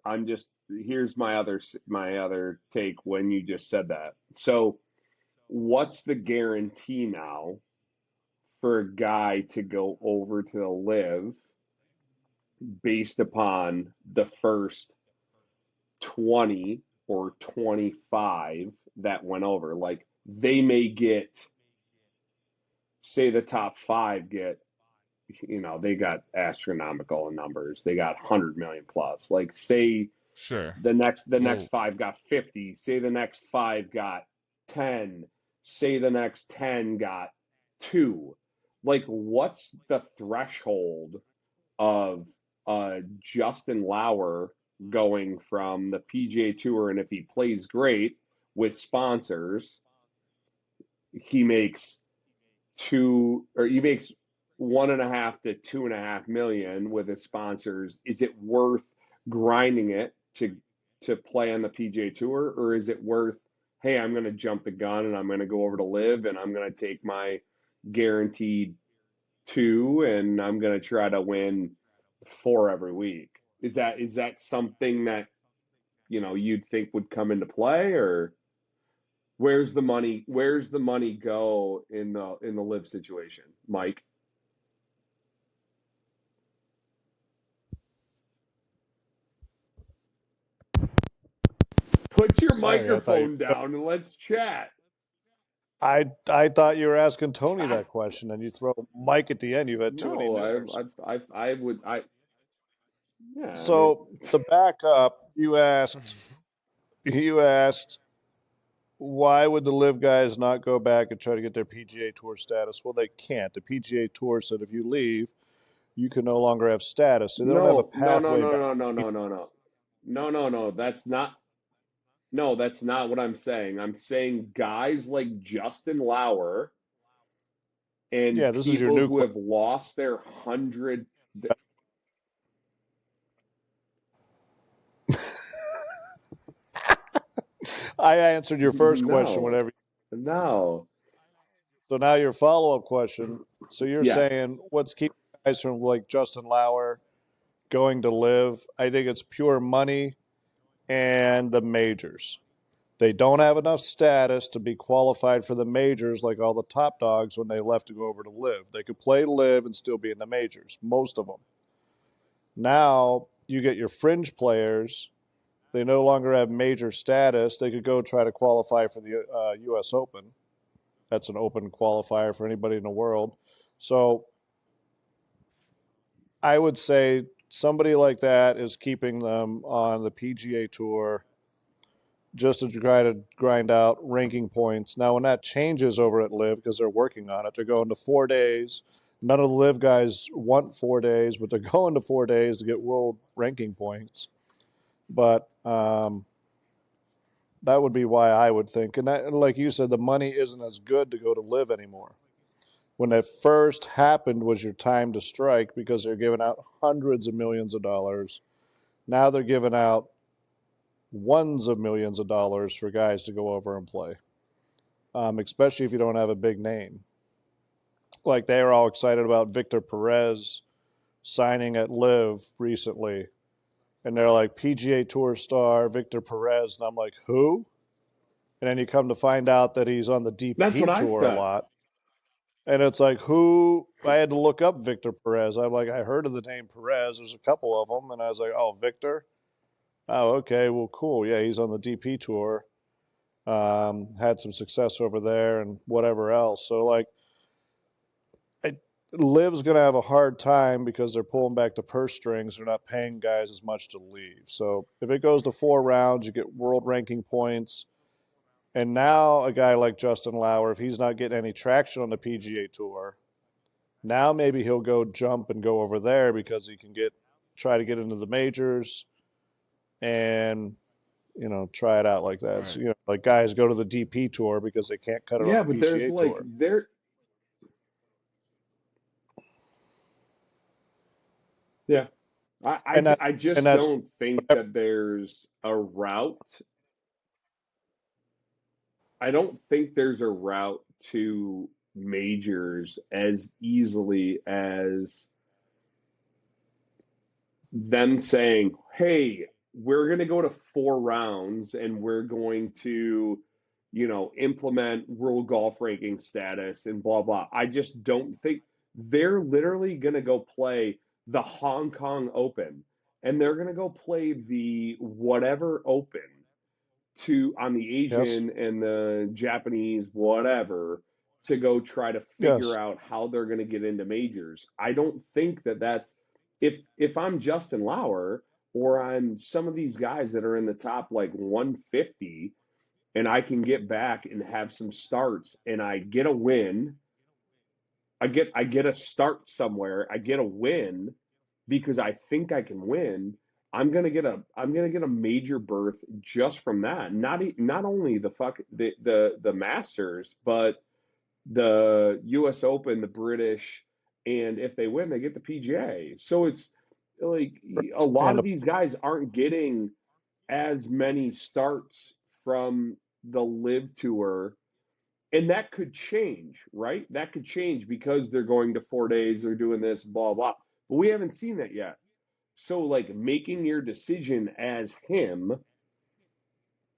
Speaker 4: here's my other take when you just said that. So, what's the guarantee now for a guy to go over to the live based upon the first 20 or 25 that went over? Like, they may get, say, the top 5 get, they got astronomical numbers. They got 100 million plus. Like, say
Speaker 3: Sure.
Speaker 4: the next 5 got 50. Say the next 5 got 10. Say the next 10 got 2. Like, what's the threshold of Justin Lauer going from the PGA Tour, and if he plays great with sponsors, he makes 1.5 to 2.5 million with his sponsors. Is it worth grinding it to play on the PGA Tour, or is it worth, hey, I'm going to jump the gun and I'm going to go over to live and I'm going to take my guaranteed 2 and I'm going to try to win 4 every week? Is that something that you'd think would come into play, or where's the money go in the live situation, Mike? Put your
Speaker 2: Sorry,
Speaker 4: microphone down and let's chat.
Speaker 2: I thought you were asking Tony that question, and you throw Mike at the end. You've had too many niggers.
Speaker 4: Yeah.
Speaker 2: So to back up, you asked, why would the live guys not go back and try to get their PGA Tour status? Well, they can't. The PGA Tour said if you leave, you can no longer have status. So they don't have a pathway back.
Speaker 4: No. That's not what I'm saying. I'm saying guys like Justin Lauer and
Speaker 2: Yeah, this is your
Speaker 4: people
Speaker 2: new
Speaker 4: who have lost their 100.
Speaker 2: I answered your first question.
Speaker 4: No,
Speaker 2: Whenever.
Speaker 4: no.
Speaker 2: So now your follow-up question. So you're
Speaker 4: Yes.
Speaker 2: saying what's keeping guys from like Justin Lauer going to live? I think it's pure money and the majors. They don't have enough status to be qualified for the majors like all the top dogs when they left to go over to live. They could play live and still be in the majors, most of them. Now you get your fringe players. They no longer have major status. They could go try to qualify for the U.S. Open. That's an open qualifier for anybody in the world. So I would say somebody like that is keeping them on the PGA Tour just to try to grind out ranking points. Now, when that changes over at Live, because they're working on it, they're going to 4 days. None of the Live guys want 4 days, but they're going to 4 days to get world ranking points. But that would be why I would think. And that, like you said, the money isn't as good to go to Live anymore. When it first happened was your time to strike because they're giving out hundreds of millions of dollars. Now they're giving out ones of millions of dollars for guys to go over and play, especially if you don't have a big name. Like they were all excited about Victor Perez signing at Live recently. And they're like, PGA Tour star Victor Perez. And I'm like, who? And then you come to find out that he's on the
Speaker 4: That's what
Speaker 2: DP
Speaker 4: I
Speaker 2: Tour a
Speaker 4: said.
Speaker 2: lot. And it's like, who? I had to look up Victor Perez. I'm like, I heard of the name Perez. There's a couple of them. And I was like, oh, Victor? Oh, okay. Well, cool. Yeah, he's on the DP Tour. Had some success over there and whatever else. So, like, Liv's going to have a hard time because they're pulling back the purse strings. They're not paying guys as much to leave. So, if it goes to 4 rounds, you get world ranking points. And now a guy like Justin Lauer, if he's not getting any traction on the PGA Tour, now maybe he'll go jump and go over there because he can try to get into the majors and try it out like that.
Speaker 3: Right.
Speaker 2: So, like guys go to the DP Tour because they can't cut it on
Speaker 4: Yeah,
Speaker 2: the
Speaker 4: but there's
Speaker 2: PGA
Speaker 4: like
Speaker 2: Tour.
Speaker 4: yeah. I just
Speaker 2: that's
Speaker 4: don't think that there's a route. I don't think there's a route to majors as easily as them saying, hey, we're going to go to 4 rounds and we're going to, implement world golf ranking status and blah, blah. I just don't think they're literally going to go play the Hong Kong Open and they're going to go play the whatever Open on the
Speaker 2: Yes.
Speaker 4: Asian and the Japanese, whatever, to go try to figure
Speaker 2: Yes.
Speaker 4: out how they're going to get into majors. I don't think that that's if I'm Justin Lauer or I'm some of these guys that are in the top like 150 and I can get back and have some starts and I get a win, I get a start somewhere, I get a win because I think I can win. I'm gonna get a major berth just from that. Not only the Masters, but the U.S. Open, the British, and if they win, they get the PGA. So it's like a lot
Speaker 2: And
Speaker 4: of these guys aren't getting as many starts from the Live Tour, and that could change, right? That could change because they're going to 4 days, they're doing this, blah blah. But we haven't seen that yet. So, like making your decision as him,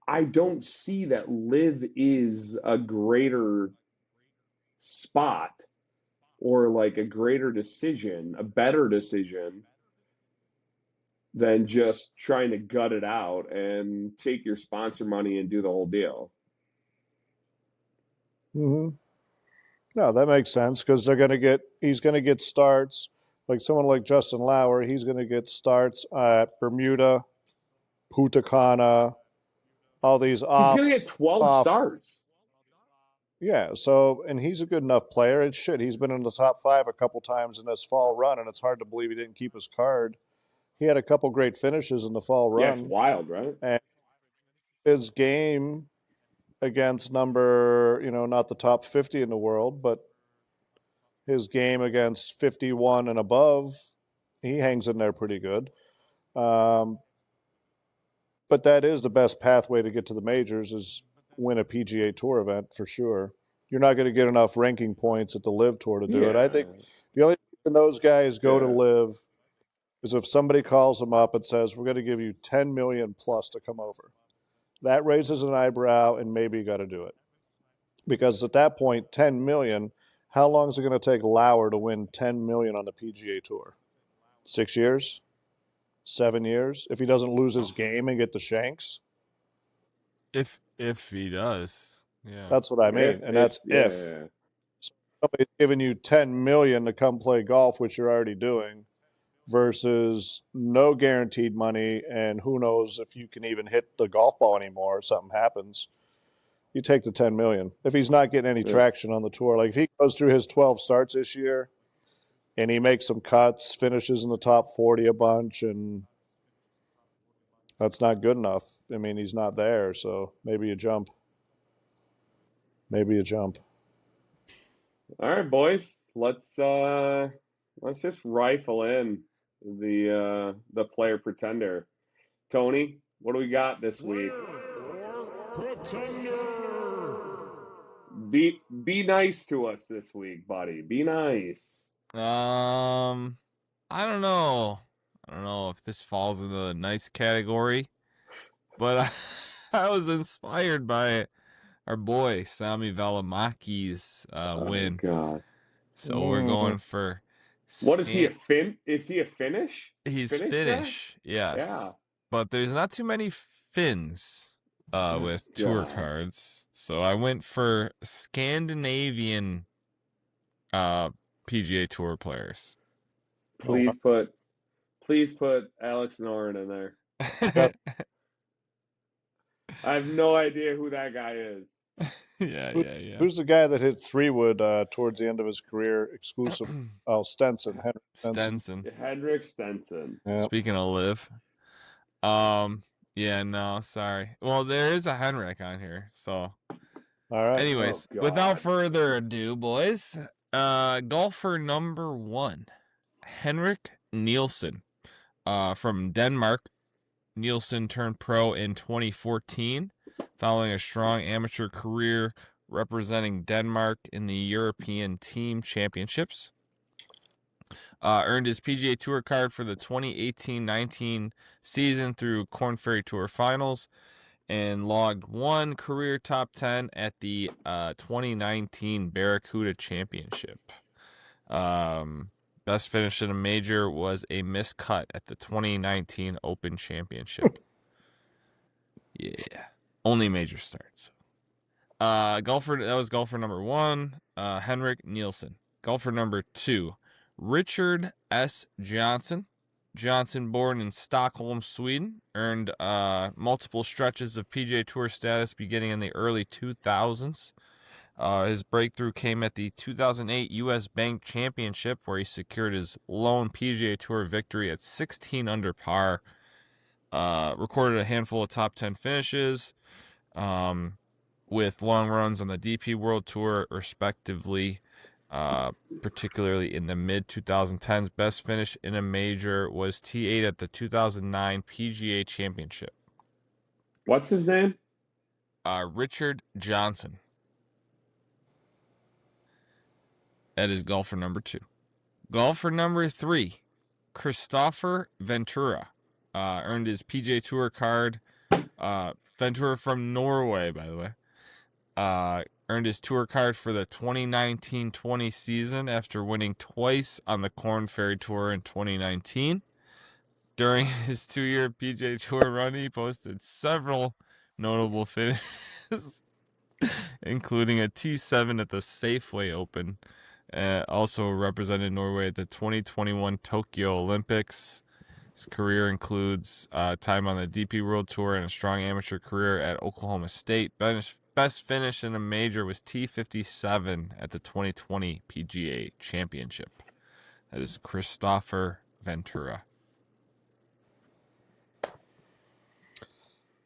Speaker 4: I don't see that Live is a greater spot or like a greater decision, a better decision than just trying to gut it out and take your sponsor money and do the whole deal.
Speaker 2: no, that makes sense because he's going to get starts. Like someone like Justin Lauer, he's going to get starts at Bermuda, Punta Cana, all these
Speaker 4: He's going to get 12
Speaker 2: off.
Speaker 4: starts.
Speaker 2: Yeah. So, and he's a good enough player. It's shit. He's been in the top 5 a couple times in this fall run, and it's hard to believe he didn't keep his card. He had a couple great finishes in the fall
Speaker 4: Yeah, it's
Speaker 2: run,
Speaker 4: wild, right?
Speaker 2: and his game against not the top 50 in the world, but his game against 51 and above, he hangs in there pretty good. But that is the best pathway to get to the majors is win a PGA Tour event for sure. You're not going to get enough ranking points at the Live Tour to do it. I think the only reason those guys go to Live is if somebody calls them up and says, we're going to give you 10 million plus to come over. That raises an eyebrow and maybe you got to do it. Because at that point, 10 million, how long is it going to take Lauer to win 10 million on the PGA Tour? 6 years? 7 years? If he doesn't lose his game and get the shanks?
Speaker 3: If he does. Yeah.
Speaker 2: That's what I mean. That's if. So somebody's giving you 10 million to come play golf, which you're already doing, versus no guaranteed money, and who knows if you can even hit the golf ball anymore if something happens. You take the 10 million. If he's not getting any traction on the tour, like if he goes through his 12 starts this year and he makes some cuts, finishes in the top 40 a bunch, and that's not good enough. I mean, he's not there, so maybe you jump. Maybe you jump.
Speaker 4: All right, boys. Let's just rifle in the player pretender. Tony, what do we got this week? Be nice to us this week, buddy. Be nice.
Speaker 3: I don't know. I don't know if this falls into the nice category, but I was inspired by our boy Sami Valimaki's win.
Speaker 4: God.
Speaker 3: So we're going for.
Speaker 4: What is he, a Fin? Is he a Finnish?
Speaker 3: He's Finnish, yes.
Speaker 4: Yeah.
Speaker 3: But there's not too many Finns with tour cards. So I went for Scandinavian PGA Tour players.
Speaker 4: Please put Alex Noren in there. I have no idea who that guy is.
Speaker 3: Yeah.
Speaker 2: Who's the guy that hit 3-wood towards the end of his career? Exclusive. Stenson. Henrik Stenson.
Speaker 4: Henrik Stenson.
Speaker 3: Yeah. Speaking of Liv. Yeah, no, sorry. Well, there is a Henrik on here, so.
Speaker 2: All right.
Speaker 3: Anyways, without further ado, boys, golfer number 1, Henrik Nielsen, from Denmark. Nielsen turned pro in 2014, following a strong amateur career representing Denmark in the European Team Championships. Earned his PGA Tour card for the 2018-19 season through Korn Ferry Tour Finals, and logged 1 career top 10 at the 2019 Barracuda Championship. Best finish in a major was a missed cut at the 2019 Open Championship. Yeah. Only major starts. That was golfer number 1, Henrik Nielsen. Golfer number 2, Richard S. Johnson. Johnson, born in Stockholm, Sweden, earned multiple stretches of PGA Tour status beginning in the early 2000s. His breakthrough came at the 2008 U.S. Bank Championship, where he secured his lone PGA Tour victory at 16 under par. Recorded a handful of top 10 finishes, with long runs on the DP World Tour, respectively. Particularly in the mid-2010s. Best finish in a major was T8 at the 2009 PGA Championship.
Speaker 4: What's his name?
Speaker 3: Richard Johnson. That is golfer number 2. Golfer number 3, Christopher Ventura. Earned his PGA Tour card. Ventura from Norway, by the way. Earned his tour card for the 2019-20 season after winning twice on the Korn Ferry Tour in 2019. During his 2-year PGA Tour run, he posted several notable finishes, including a T7 at the Safeway Open. Also represented Norway at the 2021 Tokyo Olympics. His career includes time on the DP World Tour and a strong amateur career at Oklahoma State. Best finish in a major was T57 at the 2020 PGA Championship. That is Christopher Ventura.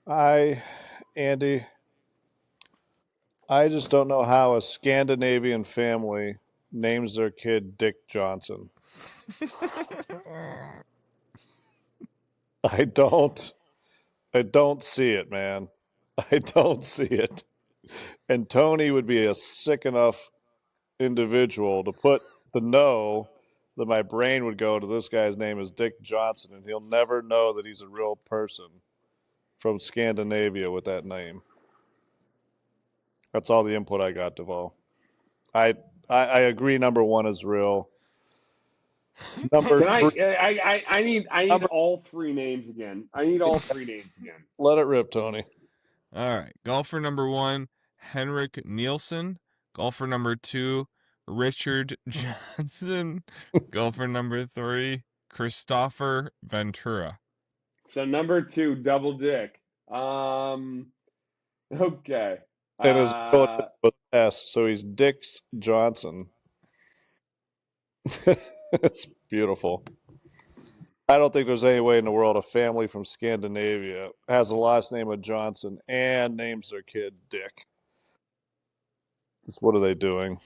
Speaker 2: Andy, I just don't know how a Scandinavian family names their kid Dick Johnson. I don't. I don't see it, man. I don't see it. And Tony would be a sick enough individual to put the no that my brain would go to this guy's name is Dick Johnson, and he'll never know that he's a real person from Scandinavia with that name. That's all the input I got, Duvall. I agree. Number one is real. Number
Speaker 4: Can
Speaker 2: three.
Speaker 4: I need
Speaker 2: Number,
Speaker 4: all three names again. I need all three names again.
Speaker 2: let it rip, Tony.
Speaker 3: All right. Golfer number 1, Henrik Nielsen. Golfer number 2, Richard Johnson. Golfer number 3, Christopher Ventura.
Speaker 4: So number 2, double dick. Okay.
Speaker 2: And his was S, so he's Dix Johnson. It's beautiful. I don't think there's any way in the world a family from Scandinavia has the last name of Johnson and names their kid Dick. What are they doing?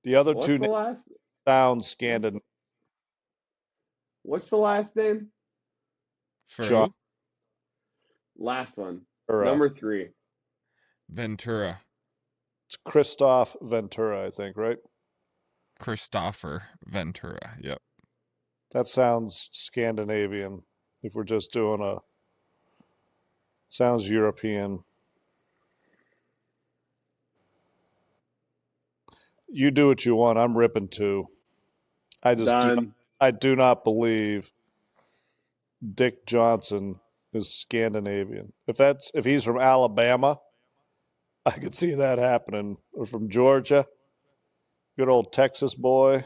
Speaker 2: The other
Speaker 4: What's
Speaker 2: two
Speaker 4: the
Speaker 2: names
Speaker 4: last?
Speaker 2: sound Scandinavian.
Speaker 4: What's the last name?
Speaker 3: For
Speaker 2: John,
Speaker 3: who?
Speaker 4: Last one.
Speaker 2: or,
Speaker 4: Number 3.
Speaker 3: Ventura.
Speaker 2: it's Christoph Ventura, I think, right?
Speaker 3: Christopher Ventura. Yep.
Speaker 2: That sounds Scandinavian. If we're just doing a, sounds European. You do what you want. I'm ripping 2. I do not believe Dick Johnson is Scandinavian. If he's from Alabama, I could see that happening. Or from Georgia, good old Texas boy,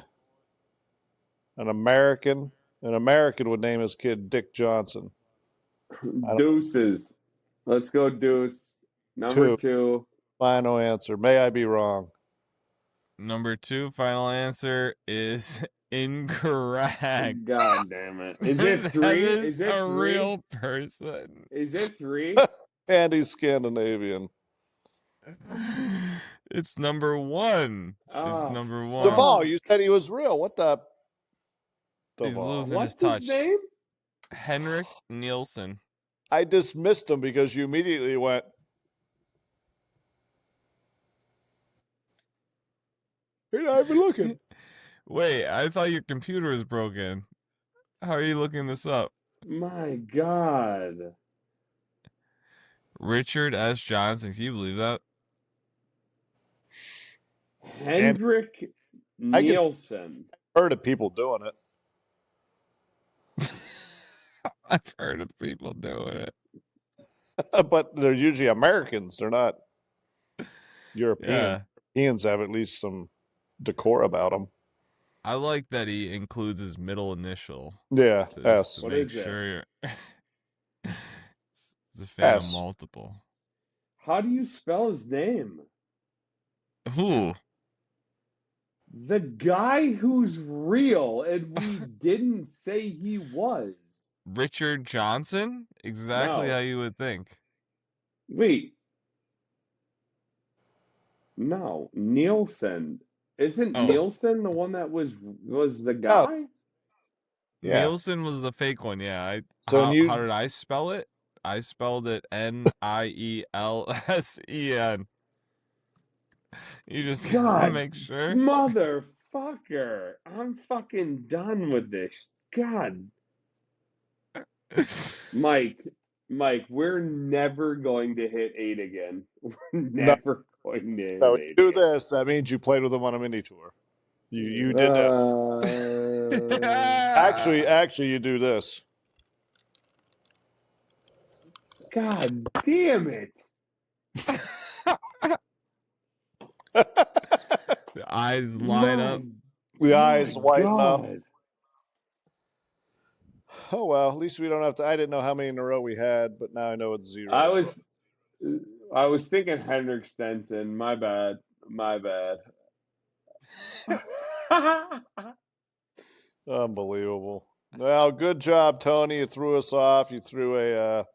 Speaker 2: an American would name his kid Dick Johnson.
Speaker 4: Deuces. Let's go Deuce. Number 2.
Speaker 2: Final answer. May I be wrong?
Speaker 3: Number 2, final answer is incorrect.
Speaker 4: God damn it. Is it 3?
Speaker 3: That
Speaker 4: Is it
Speaker 3: a
Speaker 4: 3?
Speaker 3: real person.
Speaker 4: Is it 3?
Speaker 2: And he's Scandinavian.
Speaker 3: It's number 1.
Speaker 4: Oh,
Speaker 3: It's number 1.
Speaker 2: Duvall, you said he was real. What the?
Speaker 3: He's
Speaker 2: Duvall.
Speaker 3: losing
Speaker 4: What's
Speaker 3: his touch.
Speaker 4: his name?
Speaker 3: Henrik Nielsen.
Speaker 2: I dismissed him because you immediately went, you're not even looking.
Speaker 3: Wait, I thought your computer was broken. How are you looking this up?
Speaker 4: My God.
Speaker 3: Richard S. Johnson. Can you believe that?
Speaker 4: Hendrik Nielsen.
Speaker 2: Heard of people doing it.
Speaker 3: I've heard of people doing it.
Speaker 2: But they're usually Americans. They're not European.
Speaker 3: Yeah.
Speaker 2: Europeans have at least some decor about them.
Speaker 3: I like that he includes his middle initial.
Speaker 2: Yeah,
Speaker 3: To
Speaker 2: S.
Speaker 4: What
Speaker 3: make
Speaker 4: is it?
Speaker 3: sure you're it's a fan
Speaker 2: S.
Speaker 3: of multiple.
Speaker 4: How do you spell his name?
Speaker 3: Who?
Speaker 4: The guy who's real and we didn't say he was.
Speaker 3: Richard Johnson? Exactly
Speaker 4: No.
Speaker 3: how you would think.
Speaker 4: Wait. No, Nielsen. Isn't
Speaker 3: Oh.
Speaker 4: Nielsen the one that was the guy?
Speaker 2: Yeah.
Speaker 3: Nielsen was the fake one, yeah.
Speaker 2: So
Speaker 3: how
Speaker 2: you-
Speaker 3: did I spell it? I spelled it Nielsen. You just gotta
Speaker 4: God.
Speaker 3: make sure.
Speaker 4: Motherfucker. I'm fucking done with this. God. Mike, we're never going to hit 8 again. We're never going to hit
Speaker 2: So
Speaker 4: 8
Speaker 2: do
Speaker 4: again.
Speaker 2: this. That means you played with them on a mini tour. You did that. Actually, you do this.
Speaker 4: God damn it.
Speaker 3: The eyes line up.
Speaker 2: The eyes
Speaker 4: My
Speaker 2: lighten up.
Speaker 4: God.
Speaker 2: Oh well, at least we don't have to. I didn't know how many in a row we had, but now I know it's 0.
Speaker 4: I was thinking Henrik Stenson. My bad.
Speaker 2: Unbelievable. Well, good job, Tony. You threw us off. You threw a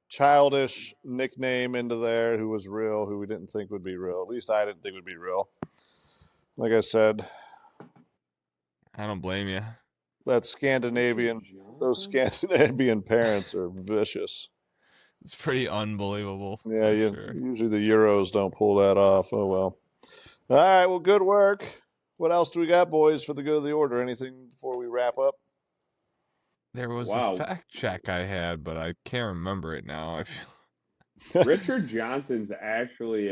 Speaker 2: childish nickname into there who was real, who we didn't think would be real. At least I didn't think would be real. Like I said,
Speaker 3: I don't blame you.
Speaker 2: that Scandinavian, those Scandinavian parents are vicious.
Speaker 3: It's pretty unbelievable.
Speaker 2: Yeah,
Speaker 3: Sure.
Speaker 2: usually the Euros don't pull that off. Oh well. All right, well, good work. What else do we got, boys, for the good of the order? Anything before we wrap up?
Speaker 3: There was a
Speaker 4: Wow.
Speaker 3: fact check I had, but I can't remember it now. I feel
Speaker 4: Richard Johnson's actually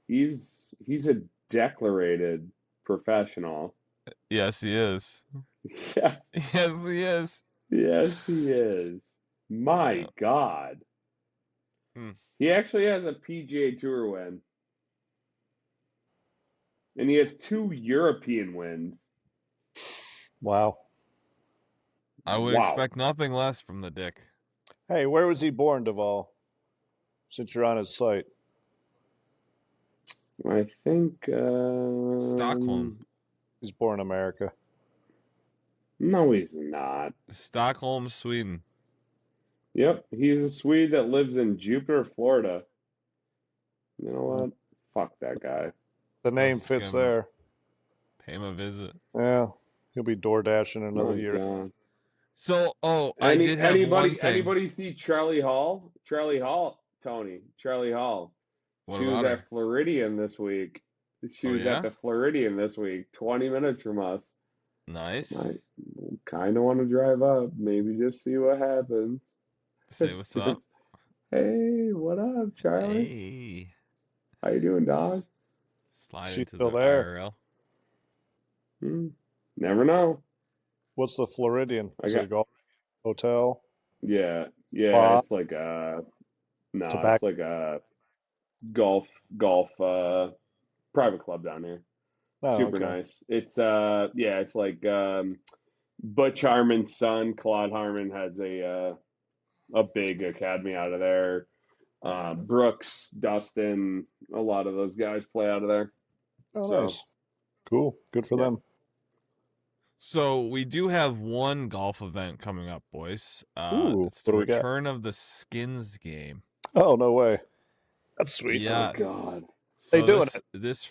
Speaker 4: he's a declarated professional.
Speaker 3: yes, he is.
Speaker 4: Yeah.
Speaker 3: Yes, he is.
Speaker 4: Yes, he is. My
Speaker 3: Yeah.
Speaker 4: God.
Speaker 3: Hmm.
Speaker 4: He actually has a PGA Tour win. And he has 2 European wins.
Speaker 2: Wow.
Speaker 3: I would
Speaker 4: Wow.
Speaker 3: expect nothing less from the Dick.
Speaker 2: Hey, where was he born, Duvall? Since you're on his site.
Speaker 4: I think
Speaker 3: Stockholm.
Speaker 2: He's born in America.
Speaker 4: No, he's not.
Speaker 3: Stockholm, Sweden.
Speaker 4: Yep, he's a Swede that lives in Jupiter, Florida. You know what? Fuck that guy.
Speaker 2: The name
Speaker 3: Let's
Speaker 2: fits
Speaker 3: give him
Speaker 2: there.
Speaker 3: Pay him a visit.
Speaker 2: Yeah, he'll be door dashing another
Speaker 4: My
Speaker 2: year.
Speaker 4: God.
Speaker 3: So, I did have one thing.
Speaker 4: Anybody see Charlie Hall? Charlie Hall, Tony. Charlie Hall.
Speaker 3: What
Speaker 4: She was
Speaker 3: about her?
Speaker 4: at Floridian this week. She
Speaker 3: Oh,
Speaker 4: was
Speaker 3: yeah?
Speaker 4: at the Floridian this week, 20 minutes from us.
Speaker 3: Nice.
Speaker 4: I kind of want to drive up, maybe just see what happens.
Speaker 3: Say what's up.
Speaker 4: Hey, what up, Charlie?
Speaker 3: Hey.
Speaker 4: How you doing, dog?
Speaker 3: Slide
Speaker 2: She's
Speaker 3: into
Speaker 2: still
Speaker 3: the
Speaker 2: there.
Speaker 3: IRL.
Speaker 4: Never know.
Speaker 2: What's the Floridian?
Speaker 4: I
Speaker 2: Is it
Speaker 4: got
Speaker 2: a golf hotel?
Speaker 4: yeah,
Speaker 2: Spa?
Speaker 4: it's like no, it's
Speaker 2: Tobacco?
Speaker 4: like a golf private club down here.
Speaker 2: Oh,
Speaker 4: Super
Speaker 2: okay.
Speaker 4: nice. It's it's like Butch Harmon's son, Claude Harmon, has a big academy out of there. Brooks, Dustin, a lot of those guys play out of there.
Speaker 2: Oh,
Speaker 4: So,
Speaker 2: nice. Cool. Good for
Speaker 4: yeah.
Speaker 2: them.
Speaker 3: So we do have one golf event coming up, boys.
Speaker 2: Ooh,
Speaker 3: It's
Speaker 2: what
Speaker 3: the
Speaker 2: do we got?
Speaker 3: return of the Skins game.
Speaker 2: Oh, no way. That's sweet.
Speaker 3: Yes.
Speaker 4: Oh God.
Speaker 2: They
Speaker 3: So
Speaker 2: doing
Speaker 3: this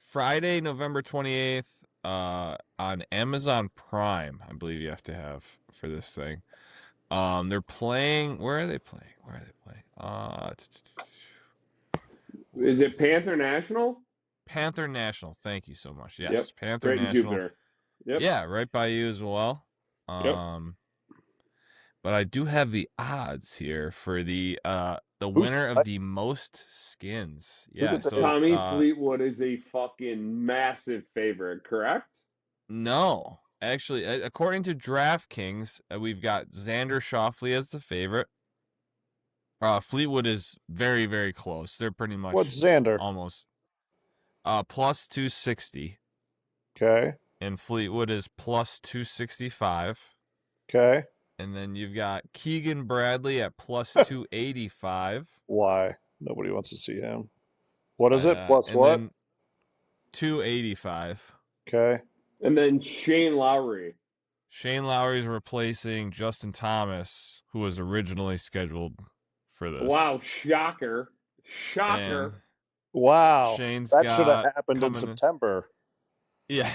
Speaker 3: Friday, November 28th, on Amazon Prime, I believe you have to have for this thing. They're playing. Where are they playing?
Speaker 4: Is it Panther National?
Speaker 3: Panther National. Thank you so much. Yes,
Speaker 4: Yep.
Speaker 3: Panther
Speaker 4: Right in
Speaker 3: National.
Speaker 4: Jupiter. Yep.
Speaker 3: Yeah, right by you as well.
Speaker 4: Yep.
Speaker 3: But I do have the odds here for the winner of the most skins. Yeah, so
Speaker 4: Tommy Fleetwood is a fucking massive favorite, correct?
Speaker 3: No, actually, according to DraftKings, we've got Xander Schauffele as the favorite. Fleetwood is very, very close. They're pretty much
Speaker 2: What's Xander?
Speaker 3: almost plus 260.
Speaker 2: Okay.
Speaker 3: And Fleetwood is plus 265.
Speaker 2: Okay.
Speaker 3: And then you've got Keegan Bradley at plus 285.
Speaker 2: Why? Nobody wants to see him. What is it? Plus what?
Speaker 3: 285.
Speaker 2: Okay.
Speaker 4: And then Shane Lowry.
Speaker 3: Shane Lowry is replacing Justin Thomas, who was originally scheduled for this.
Speaker 4: Wow, shocker. Shocker.
Speaker 3: And
Speaker 2: wow.
Speaker 3: Shane's
Speaker 2: that should have happened in September.
Speaker 3: Yeah.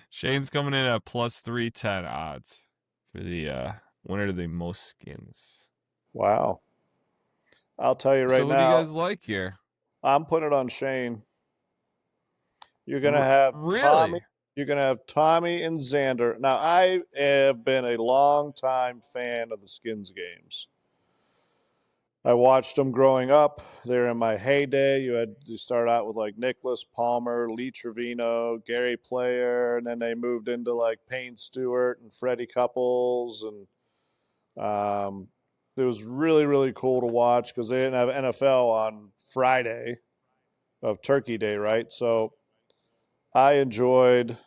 Speaker 3: Shane's coming in at plus 310 odds for the winner of the most skins.
Speaker 2: Wow. I'll tell you right now.
Speaker 3: So what do you guys like here?
Speaker 2: I'm putting it on Shane. You're gonna have Tommy. You're gonna have Tommy and Xander. Now, I have been a long-time fan of the Skins games. I watched them growing up. They're in my heyday. You start out with like Nicholas Palmer, Lee Trevino, Gary Player, and then they moved into like Payne Stewart and Freddie Couples, and it was really, really cool to watch because they didn't have NFL on Friday of Turkey Day, right? So I enjoyed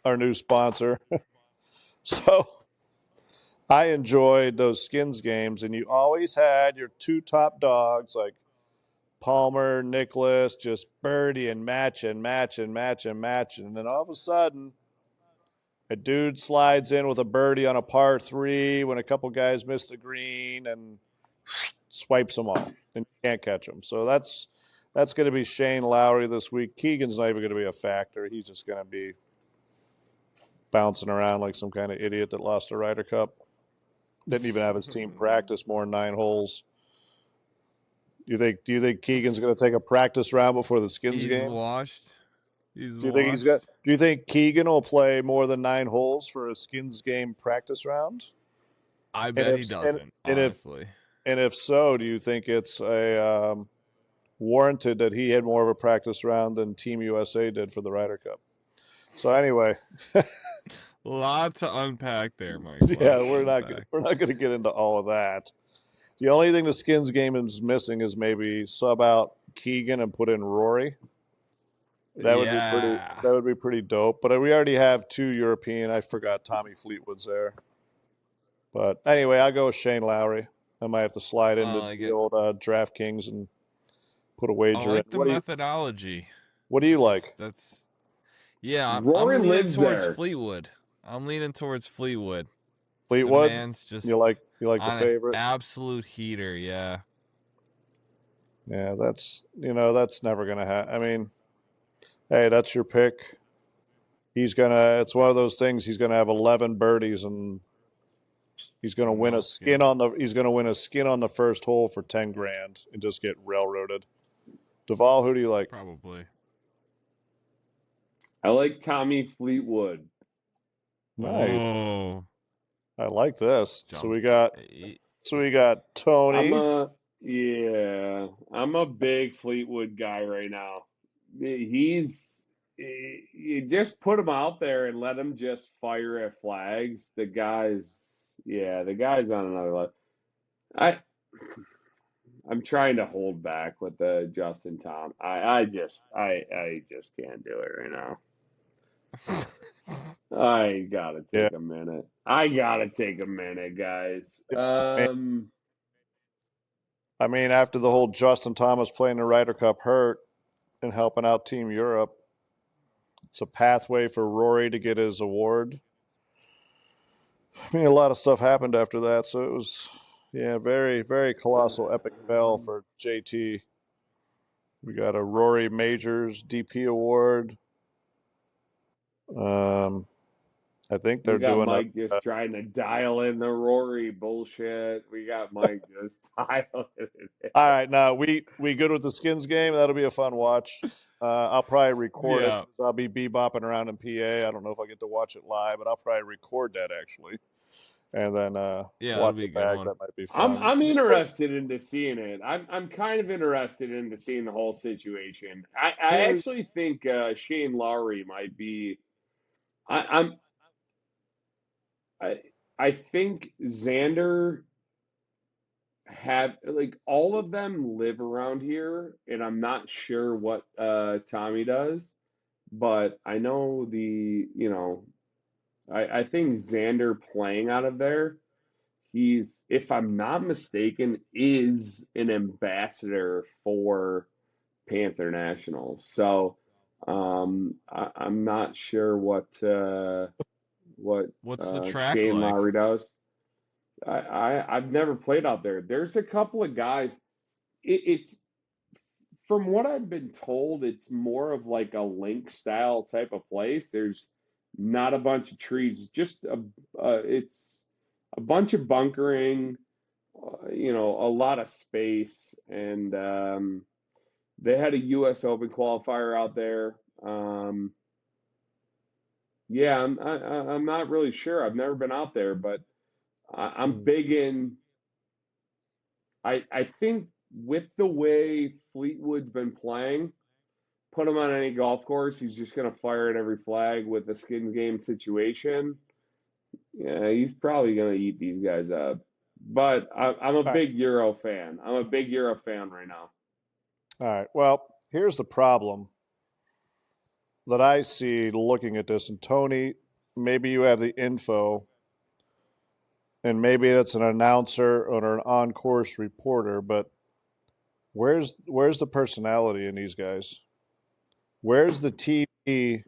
Speaker 2: our new sponsor. So I enjoyed those Skins games, and you always had your two top dogs like Palmer, Nicholas, just birdieing, matching. And then all of a sudden, a dude slides in with a birdie on a par 3 when a couple guys miss the green and swipes them off, and you can't catch them. So that's going to be Shane Lowry this week. Keegan's not even going to be a factor. He's just going to be bouncing around like some kind of idiot that lost a Ryder Cup. Didn't even have his team practice more than 9 holes. Do you think Keegan's going to take a practice round before the skins
Speaker 3: He's
Speaker 2: game?
Speaker 3: washed. He's
Speaker 2: Do you think
Speaker 3: washed.
Speaker 2: Do you think Keegan will play more than 9 holes for a skins game practice round?
Speaker 3: I bet he doesn't. Honestly.
Speaker 2: And if so, do you think it's a warranted that he had more of a practice round than Team USA did for the Ryder Cup? So anyway,
Speaker 3: lot to unpack there, Mike.
Speaker 2: Yeah, we're not going to get into all of that. The only thing the skins game is missing is maybe sub out Keegan and put in Rory. That would be pretty dope. But we already have 2 European. I forgot Tommy Fleetwood's there. But anyway, I'll go with Shane Lowry. I might have to slide into the old DraftKings and put a wager in.
Speaker 3: I like the methodology.
Speaker 2: What do you like?
Speaker 4: Rory
Speaker 3: I'm leaning towards
Speaker 4: there.
Speaker 3: Fleetwood. I'm leaning towards Fleetwood.
Speaker 2: Fleetwood?
Speaker 3: The man's just
Speaker 2: you like the favorite?
Speaker 3: Absolute heater, yeah.
Speaker 2: Yeah, that's never gonna happen. I mean, hey, that's your pick. It's one of those things. He's gonna have 11 birdies and he's gonna win a skin on the first hole for 10 grand and just get railroaded. Duvall, who do you like?
Speaker 3: Probably.
Speaker 4: I like Tommy Fleetwood.
Speaker 2: Nice.
Speaker 3: Oh.
Speaker 2: I like this. So we got Tony.
Speaker 4: I'm a big Fleetwood guy right now. You just put him out there and let him just fire at flags. The guy's on another level. I'm trying to hold back with the Justin Tom. I just can't do it right now. I gotta take a minute. Guys.
Speaker 2: I mean, after the whole Justin Thomas playing the Ryder Cup hurt and helping out Team Europe, it's a pathway for Rory to get his award. I mean, a lot of stuff happened after that, so it was, very, very colossal epic fail for JT. We got a Rory Majors DP award. I think they're doing
Speaker 4: Mike just trying to dial in the Rory bullshit. We got Mike just dialing it.
Speaker 2: All right, now we good with the skins game? That'll be a fun watch. I'll probably record it. I'll be bebopping around in PA. I don't know if I get to watch it live, but I'll probably record that actually, and then watch it back. That might be fun.
Speaker 4: I'm interested into seeing it. I'm kind of interested into seeing the whole situation. I actually think Shane Lowry might be. I think Xander all of them live around here, and I'm not sure what Tommy does, but I know I think Xander playing out of there, he's, if I'm not mistaken, is an ambassador for Panther National. So I'm not sure what's the track Shane Lowry does. I've never played out there. There's a couple of guys. It's from what I've been told, it's more of like a link style type of place. There's not a bunch of trees, just it's a bunch of bunkering, a lot of space, and they had a U.S. Open qualifier out there. I'm not really sure. I've never been out there, but I'm big in. I think with the way Fleetwood's been playing, put him on any golf course, he's just going to fire at every flag with the skins game situation. Yeah, he's probably going to eat these guys up. But I'm a big Euro fan. I'm a big Euro fan right now.
Speaker 2: All right. Well, here's the problem that I see looking at this. And Tony, maybe you have the info, and maybe it's an announcer or an on-course reporter, but where's the personality in these guys? Where's the TV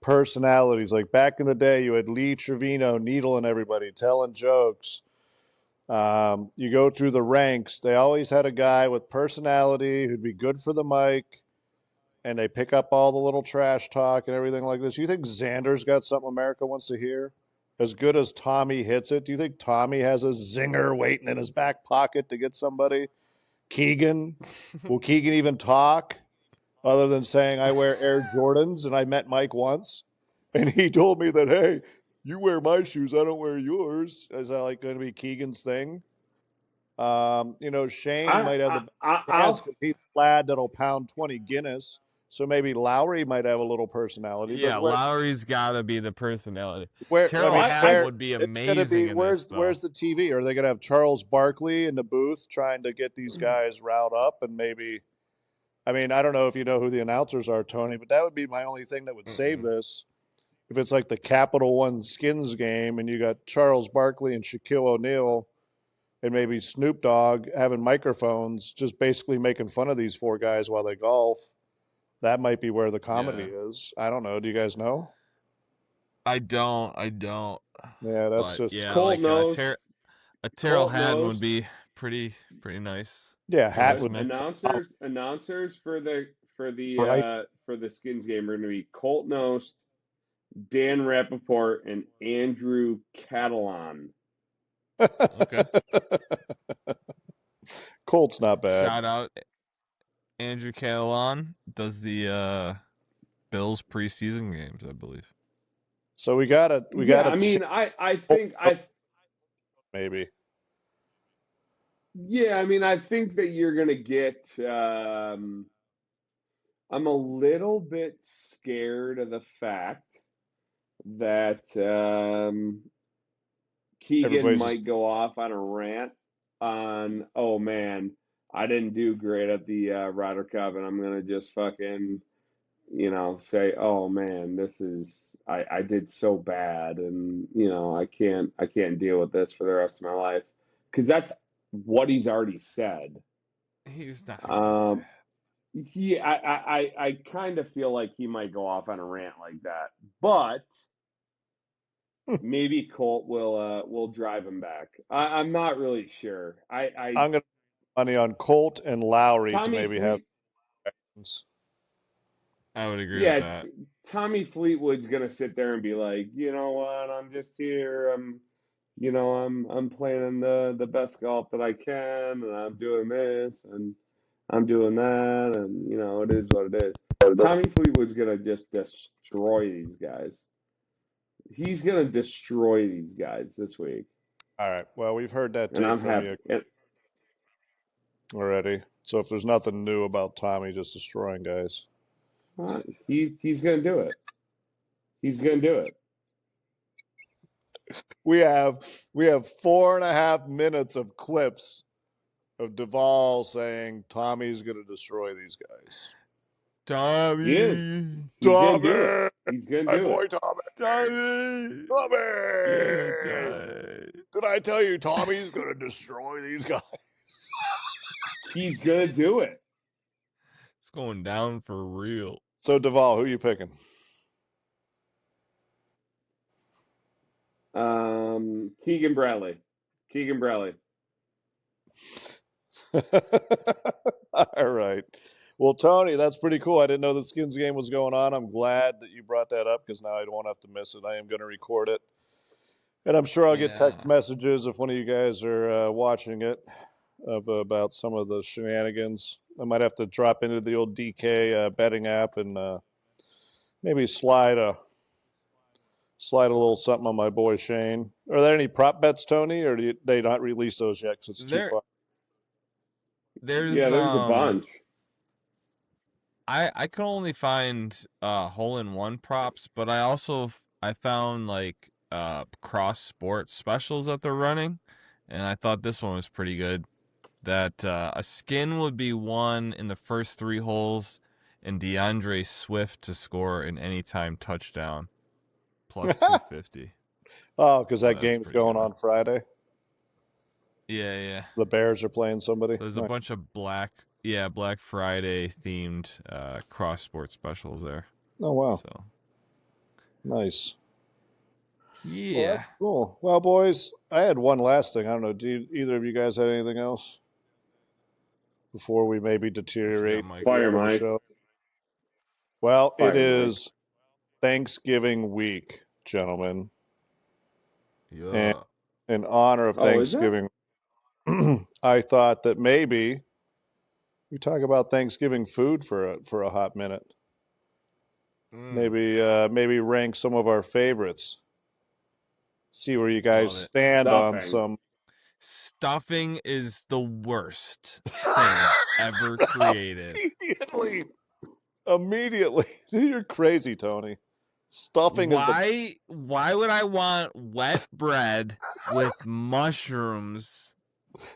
Speaker 2: personalities? Like back in the day, you had Lee Trevino needling everybody, telling jokes. You go through the ranks. They always had a guy with personality who'd be good for the mic and they pick up all the little trash talk and everything like this. You think Xander's got something America wants to hear? As good as Tommy hits it, do you think Tommy has a zinger waiting in his back pocket to get somebody? Keegan? Will Keegan even talk other than saying, I wear Air Jordans and I met Mike once? And he told me that, hey, you wear my shoes, I don't wear yours. Is that like going to be Keegan's thing? Shane might have the chance because he's a lad that'll pound 20 Guinness. So maybe Lowry might have a little personality.
Speaker 3: Yeah,
Speaker 2: but
Speaker 3: Lowry's got to be the personality.
Speaker 2: Terrell
Speaker 3: Hatton would be amazing.
Speaker 2: Where's the TV? Are they going to have Charles Barkley in the booth trying to get these guys riled up? And maybe, I don't know if you know who the announcers are, Tony, but that would be my only thing that would save this. If it's like the Capital One Skins game and you got Charles Barkley and Shaquille O'Neal and maybe Snoop Dogg having microphones, just basically making fun of these four guys while they golf. That might be where the comedy is. I don't know. Do you guys know?
Speaker 3: I don't.
Speaker 2: Yeah, that's just
Speaker 4: Colt knows.
Speaker 3: A Terrell Hatton would be pretty nice.
Speaker 2: Yeah, Hatton would
Speaker 4: announcers for the Skins game are going to be Colt Knost, Dan Rappaport, and Andrew Catalan.
Speaker 3: Okay.
Speaker 2: Colt's not bad.
Speaker 3: Shout out Andrew Catalan does the Bills preseason games, I believe.
Speaker 2: So we got to.
Speaker 4: I think
Speaker 2: maybe.
Speaker 4: Yeah, I think that you're gonna get. I'm a little bit scared of the fact that Keegan might go off on a rant on, oh man, I didn't do great at the Ryder Cup, and I'm gonna just fucking, say, oh man, I did so bad, and I can't deal with this for the rest of my life, because that's what he's already said.
Speaker 3: He's not.
Speaker 4: I kind of feel like he might go off on a rant like that, but maybe Colt will drive him back. I'm not really sure. I'm
Speaker 2: going to put money on Colt and Lowry to maybe have.
Speaker 3: I would agree with that.
Speaker 4: Tommy Fleetwood's gonna sit there and be like, you know what? I'm just here. I'm playing the best golf that I can, and I'm doing this, and I'm doing that, and it is what it is. Tommy Fleetwood's gonna just destroy these guys. He's gonna destroy these guys this week.
Speaker 2: All right. Well, we've heard that
Speaker 4: and I'm happy
Speaker 2: already. So if there's nothing new about Tommy just destroying guys,
Speaker 4: he's gonna do it. He's gonna do it.
Speaker 2: We have 4.5 minutes of clips of Duvall saying Tommy's going to destroy these guys.
Speaker 3: Tommy.
Speaker 4: He's going to do it. He's going to do
Speaker 2: boy,
Speaker 4: it.
Speaker 2: Tommy. Did I tell you Tommy's going to destroy these guys?
Speaker 4: He's going to do it.
Speaker 3: It's going down for real.
Speaker 2: So, Duvall, who are you picking?
Speaker 4: Keegan Bradley.
Speaker 2: All right. Well, Tony, that's pretty cool. I didn't know the Skins game was going on. I'm glad that you brought that up because now I don't have to miss it. I am going to record it. And I'm sure I'll get text messages if one of you guys are watching it about some of the shenanigans. I might have to drop into the old DK betting app and maybe slide a little something on my boy Shane. Are there any prop bets, Tony, or do they not release those yet because it's too far?
Speaker 3: There's
Speaker 4: a bunch.
Speaker 3: I can only find hole-in-one props, but I found like cross sport specials that they're running, and I thought this one was pretty good. That a skin would be won in the first 3 holes, and DeAndre Swift to score an anytime touchdown. Plus 250.
Speaker 2: Oh, because that game's going on Friday?
Speaker 3: Yeah.
Speaker 2: The Bears are playing somebody?
Speaker 3: There's a bunch of Black Friday themed cross sport specials there.
Speaker 2: Oh, wow.
Speaker 3: So
Speaker 2: nice.
Speaker 3: Yeah.
Speaker 2: Well, cool. Well, boys, I had one last thing. I don't know. Do either of you guys have anything else before we maybe deteriorate?
Speaker 4: Fire, Mike.
Speaker 2: Show? Well, it
Speaker 4: Fire, Mike.
Speaker 2: is Thanksgiving week, gentlemen. And
Speaker 3: Yeah.
Speaker 2: in honor of
Speaker 4: Oh, is it?
Speaker 2: Thanksgiving, I thought that maybe we talk about Thanksgiving food for a hot minute. Maybe rank some of our favorites. See where you guys
Speaker 3: Love it.
Speaker 2: stand on
Speaker 4: Stuffing.
Speaker 2: some.
Speaker 3: Stuffing is the worst thing ever created.
Speaker 2: Immediately. You're crazy, Tony. Stuffing is the
Speaker 3: Why would I want wet bread with mushrooms?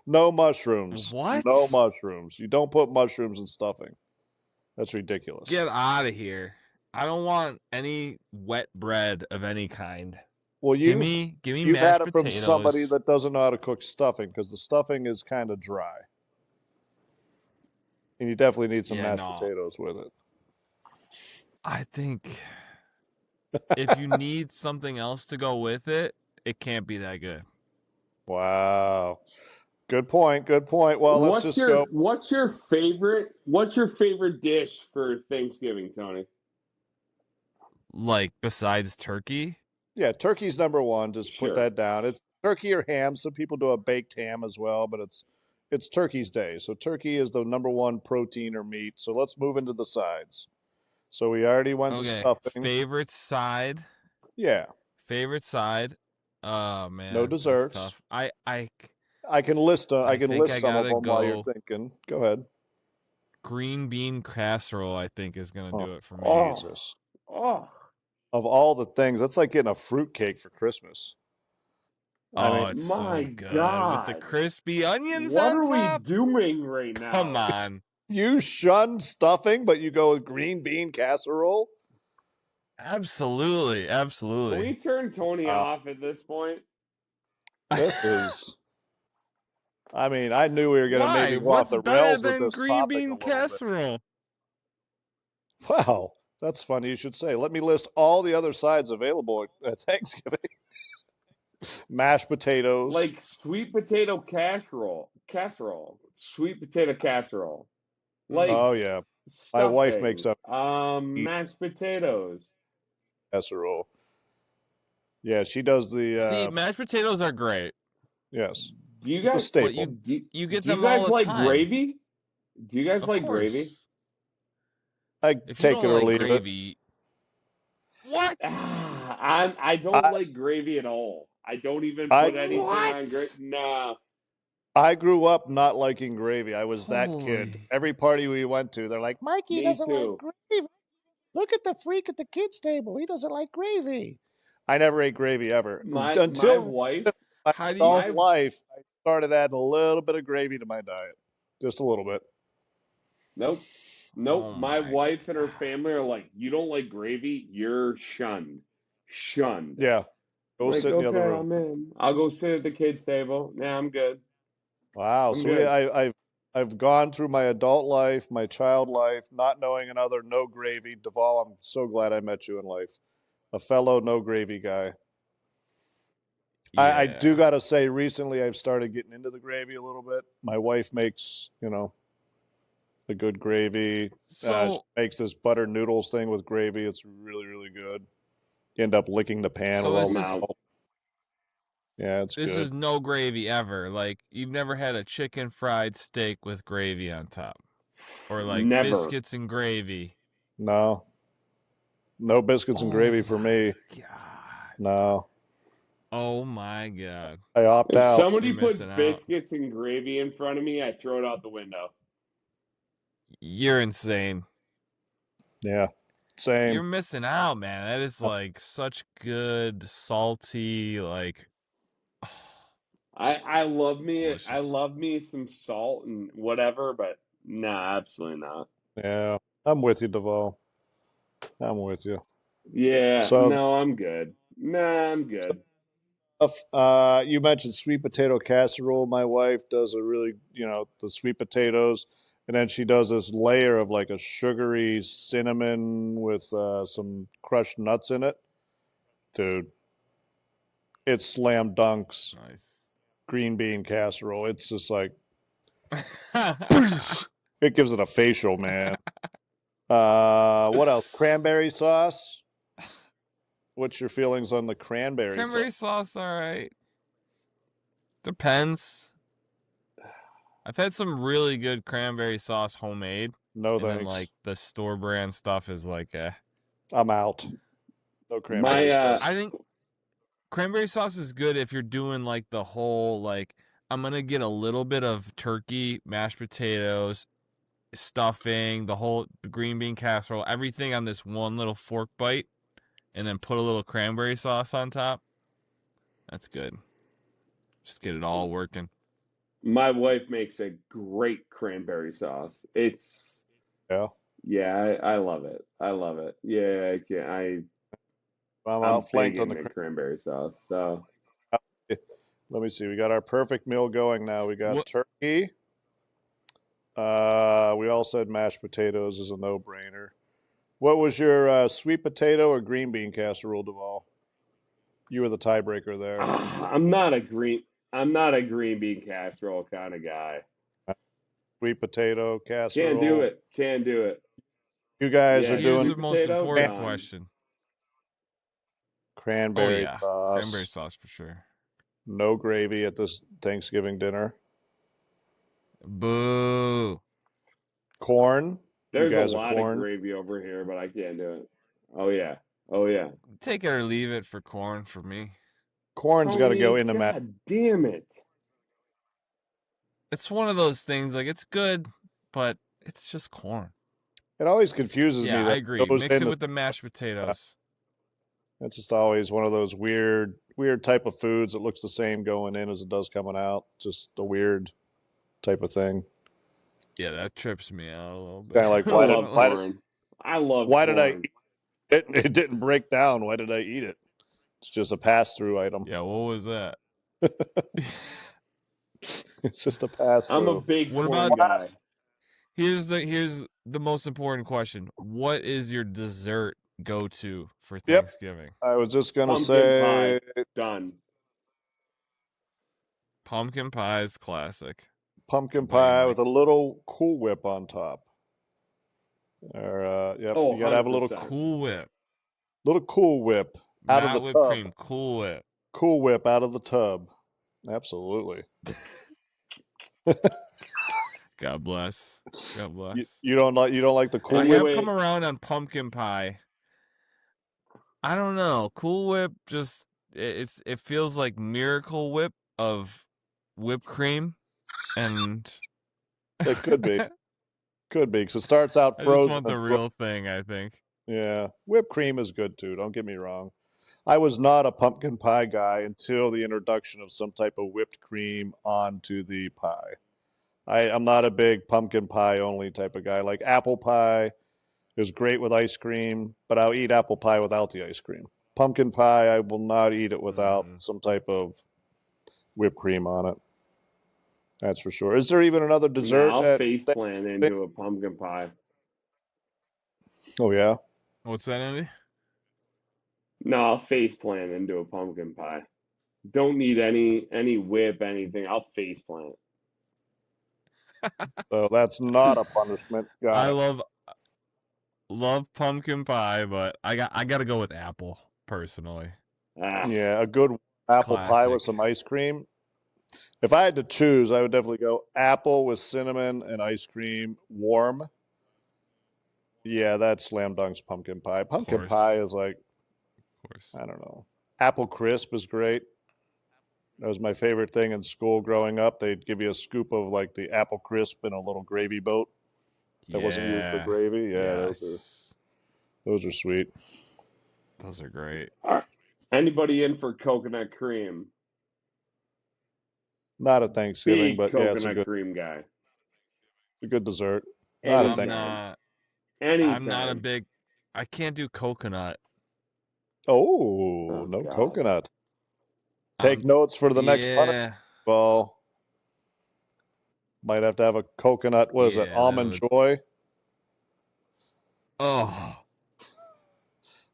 Speaker 2: no mushrooms.
Speaker 3: What?
Speaker 2: No mushrooms. You don't put mushrooms in stuffing. That's ridiculous.
Speaker 3: Get out of here. I don't want any wet bread of any kind.
Speaker 2: Well,
Speaker 3: Give me
Speaker 2: you've
Speaker 3: mashed
Speaker 2: had it from
Speaker 3: potatoes.
Speaker 2: somebody that doesn't know how to cook stuffing because the stuffing is kind of dry. And you definitely need some mashed potatoes with it.
Speaker 3: I think if you need something else to go with it, it can't be that good.
Speaker 2: Wow. Good point. Good point. Well, let's just go.
Speaker 4: What's your favorite dish for Thanksgiving, Tony?
Speaker 3: Like besides turkey?
Speaker 2: Yeah, turkey's number one. Just
Speaker 4: Sure.
Speaker 2: put that down. It's turkey or ham. Some people do a baked ham as well, but it's turkey's day. So turkey is the number one protein or meat. So let's move into the sides. So we already went to stuffing.
Speaker 3: Favorite side?
Speaker 2: Yeah.
Speaker 3: Favorite side? Oh man.
Speaker 2: No desserts.
Speaker 3: Tough.
Speaker 2: I can list some of them while you're thinking. Go ahead.
Speaker 3: Green bean casserole, I think, is gonna do it for me.
Speaker 4: Oh.
Speaker 2: Jesus.
Speaker 4: Oh.
Speaker 2: Of all the things, that's like getting a fruitcake for Christmas.
Speaker 3: It's
Speaker 4: my
Speaker 3: so good
Speaker 4: God.
Speaker 3: with the crispy onions
Speaker 4: What
Speaker 3: on
Speaker 4: are
Speaker 3: top.
Speaker 4: we doing right now?
Speaker 3: Come on.
Speaker 2: You shun stuffing, but you go with green bean casserole?
Speaker 3: Absolutely.
Speaker 4: Can we turn Tony off at this point?
Speaker 2: This is. I mean, I knew we were going to maybe go off
Speaker 3: What's
Speaker 2: the
Speaker 3: better
Speaker 2: rails with
Speaker 3: than
Speaker 2: this
Speaker 3: green
Speaker 2: topic a
Speaker 3: bean
Speaker 2: little
Speaker 3: casserole?
Speaker 2: bit. Wow, that's funny you should say. Let me list all the other sides available at Thanksgiving. Mashed potatoes.
Speaker 4: Like sweet potato casserole. Sweet potato casserole. Like
Speaker 2: oh yeah,
Speaker 4: stuffing.
Speaker 2: my wife makes up
Speaker 4: mashed potatoes.
Speaker 2: Casserole. Yeah, she does the.
Speaker 3: See, mashed potatoes are great.
Speaker 2: Yes.
Speaker 4: Do you guys
Speaker 2: staple?
Speaker 3: You get
Speaker 4: do
Speaker 3: them
Speaker 4: you guys
Speaker 3: all the
Speaker 4: like
Speaker 3: time.
Speaker 4: gravy? Do you guys
Speaker 3: Of
Speaker 4: like
Speaker 3: course.
Speaker 4: gravy?
Speaker 2: I
Speaker 3: If
Speaker 2: take
Speaker 3: you
Speaker 2: it
Speaker 3: don't
Speaker 2: or
Speaker 3: like
Speaker 2: leave
Speaker 3: gravy, what?
Speaker 4: I don't like gravy at all. I don't even put anything on gravy. Nah.
Speaker 2: I grew up not liking gravy. I was that kid. Every party we went to, they're like, Mikey doesn't like gravy. Look at the freak at the kids' table. He doesn't like gravy. I never ate gravy ever. Until
Speaker 4: my wife,
Speaker 2: my adult life, I started adding a little bit of gravy to my diet. Just a little bit.
Speaker 4: Nope.
Speaker 3: Oh
Speaker 4: my wife and her family are like, you don't like gravy? You're shunned. Shunned.
Speaker 2: Yeah. Go
Speaker 4: like,
Speaker 2: sit in the other
Speaker 4: okay,
Speaker 2: room.
Speaker 4: I'm in. I'll go sit at the kids' table. Nah, I'm good.
Speaker 2: Wow. So I've gone through my adult life, my child life, not knowing another no gravy. Duvall, I'm so glad I met you in life. A fellow no gravy guy. Yeah. I do got to say, recently I've started getting into the gravy a little bit. My wife makes, a good gravy. She makes this butter noodles thing with gravy. It's really, really good. You end up licking the pan with all the Yeah, it's good.
Speaker 3: This is no gravy ever. Like, you've never had a chicken fried steak with gravy on top? Or like biscuits and gravy?
Speaker 2: No. No biscuits and gravy for me.
Speaker 3: God.
Speaker 2: No.
Speaker 3: Oh my God.
Speaker 2: I opt out.
Speaker 4: If somebody puts biscuits and gravy in front of me, I throw it out the window.
Speaker 3: You're insane.
Speaker 2: Yeah. Same.
Speaker 3: You're missing out, man. That is like such good, salty, like.
Speaker 4: I love me some salt and whatever, but nah, absolutely not.
Speaker 2: Yeah, I'm with you, Duvall. I'm with you.
Speaker 4: Yeah, no, I'm good. Nah, I'm good.
Speaker 2: You mentioned sweet potato casserole. My wife does a really, the sweet potatoes, and then she does this layer of like a sugary cinnamon with some crushed nuts in it. Dude, it's slam dunks.
Speaker 3: Nice.
Speaker 2: Green bean casserole. It's just like it gives it a facial, man. What else? Cranberry sauce. What's your feelings on the cranberry
Speaker 3: sauce, all right. Depends. I've had some really good cranberry sauce homemade.
Speaker 2: No
Speaker 3: and
Speaker 2: thanks.
Speaker 3: then like the store brand stuff is like
Speaker 2: I'm out. No cranberry sauce.
Speaker 3: I think cranberry sauce is good if you're doing like the whole like I'm gonna get a little bit of turkey, mashed potatoes, stuffing, the green bean casserole, everything on this one little fork bite, and then put a little cranberry sauce on top. That's good. Just get it all working.
Speaker 4: My wife makes a great cranberry sauce. It's I love it. I love it. Yeah,
Speaker 2: I'm
Speaker 4: I'm
Speaker 2: outflanked
Speaker 4: big
Speaker 2: on the
Speaker 4: into cranberry sauce. So
Speaker 2: let me see. We got our perfect meal going now. We got turkey. We all said mashed potatoes is a no-brainer. What was your sweet potato or green bean casserole, Duvall? You were the tiebreaker there.
Speaker 4: I'm not a green bean casserole kind of guy.
Speaker 2: Sweet potato casserole.
Speaker 4: Can't do it.
Speaker 2: You guys are doing
Speaker 3: the most important question.
Speaker 2: Cranberry sauce.
Speaker 3: Cranberry sauce for sure.
Speaker 2: No gravy at this Thanksgiving dinner.
Speaker 3: Boo.
Speaker 2: Corn.
Speaker 4: There's a lot of gravy over here, but I can't do it. Oh yeah.
Speaker 3: Take it or leave it for corn for me.
Speaker 2: Corn's got to go in the mat.
Speaker 4: God damn it.
Speaker 3: It's one of those things, like it's good, but it's just corn.
Speaker 2: It always confuses me.
Speaker 3: I agree. Mix it with the mashed potatoes.
Speaker 2: It's just always one of those weird type of foods that looks the same going in as it does coming out. Just a weird type of thing.
Speaker 3: Yeah, that trips me out a little bit.
Speaker 2: Kind of like why did I eat it? It didn't break down. Why did I eat it? It's just a pass-through item.
Speaker 3: Yeah, what was that?
Speaker 2: It's just a pass-through.
Speaker 4: I'm a big corn guy.
Speaker 3: Here's the most important question. What is your dessert go-to for Thanksgiving?
Speaker 2: I was just gonna say
Speaker 4: pie. Done.
Speaker 3: Pumpkin pie is classic.
Speaker 2: Pumpkin pie with a little Cool Whip on top. Or you gotta have a little
Speaker 3: Cool Whip.
Speaker 2: Little Cool Whip out of the
Speaker 3: whipped
Speaker 2: tub.
Speaker 3: Cream, Cool Whip.
Speaker 2: Cool Whip out of the tub. Absolutely.
Speaker 3: God bless. God bless.
Speaker 2: You don't like the Cool
Speaker 3: I
Speaker 2: Whip?
Speaker 3: have come around on pumpkin pie. I don't know. Cool Whip just it feels like Miracle Whip of whipped cream, and
Speaker 2: it could be because it starts out frozen.
Speaker 3: I just want the real thing. I think.
Speaker 2: Yeah, whipped cream is good too. Don't get me wrong. I was not a pumpkin pie guy until the introduction of some type of whipped cream onto the pie. I'm not a big pumpkin pie only type of guy. Like apple pie is great with ice cream, but I'll eat apple pie without the ice cream. Pumpkin pie, I will not eat it without some type of whipped cream on it. That's for sure. Is there even another dessert?
Speaker 4: I'll face plant into a pumpkin pie.
Speaker 2: Oh yeah.
Speaker 3: What's that, Andy?
Speaker 4: No, I'll face plant into a pumpkin pie. Don't need any whip, anything. I'll face plant.
Speaker 2: So that's not a punishment.
Speaker 3: I love pumpkin pie, but I got to go with apple personally.
Speaker 2: Yeah, a good apple pie with some ice cream. If I had to choose, I would definitely go apple with cinnamon and ice cream, warm. Yeah, that's slam dunks pumpkin pie. Pumpkin pie is like, I don't know. Apple crisp is great. That was my favorite thing in school growing up. They'd give you a scoop of like the apple crisp in a little gravy boat that wasn't used for gravy. Yeah, those are sweet.
Speaker 3: Those are great.
Speaker 4: Anybody in for coconut cream?
Speaker 2: Not at Thanksgiving, but yeah, it's a good
Speaker 4: cream guy.
Speaker 2: It's a good dessert.
Speaker 3: I'm not a big. I can't do coconut.
Speaker 2: Oh, no God. Coconut. Take notes for the next punishment. Well, might have to have a coconut. What is it? Almond Joy.
Speaker 3: Oh,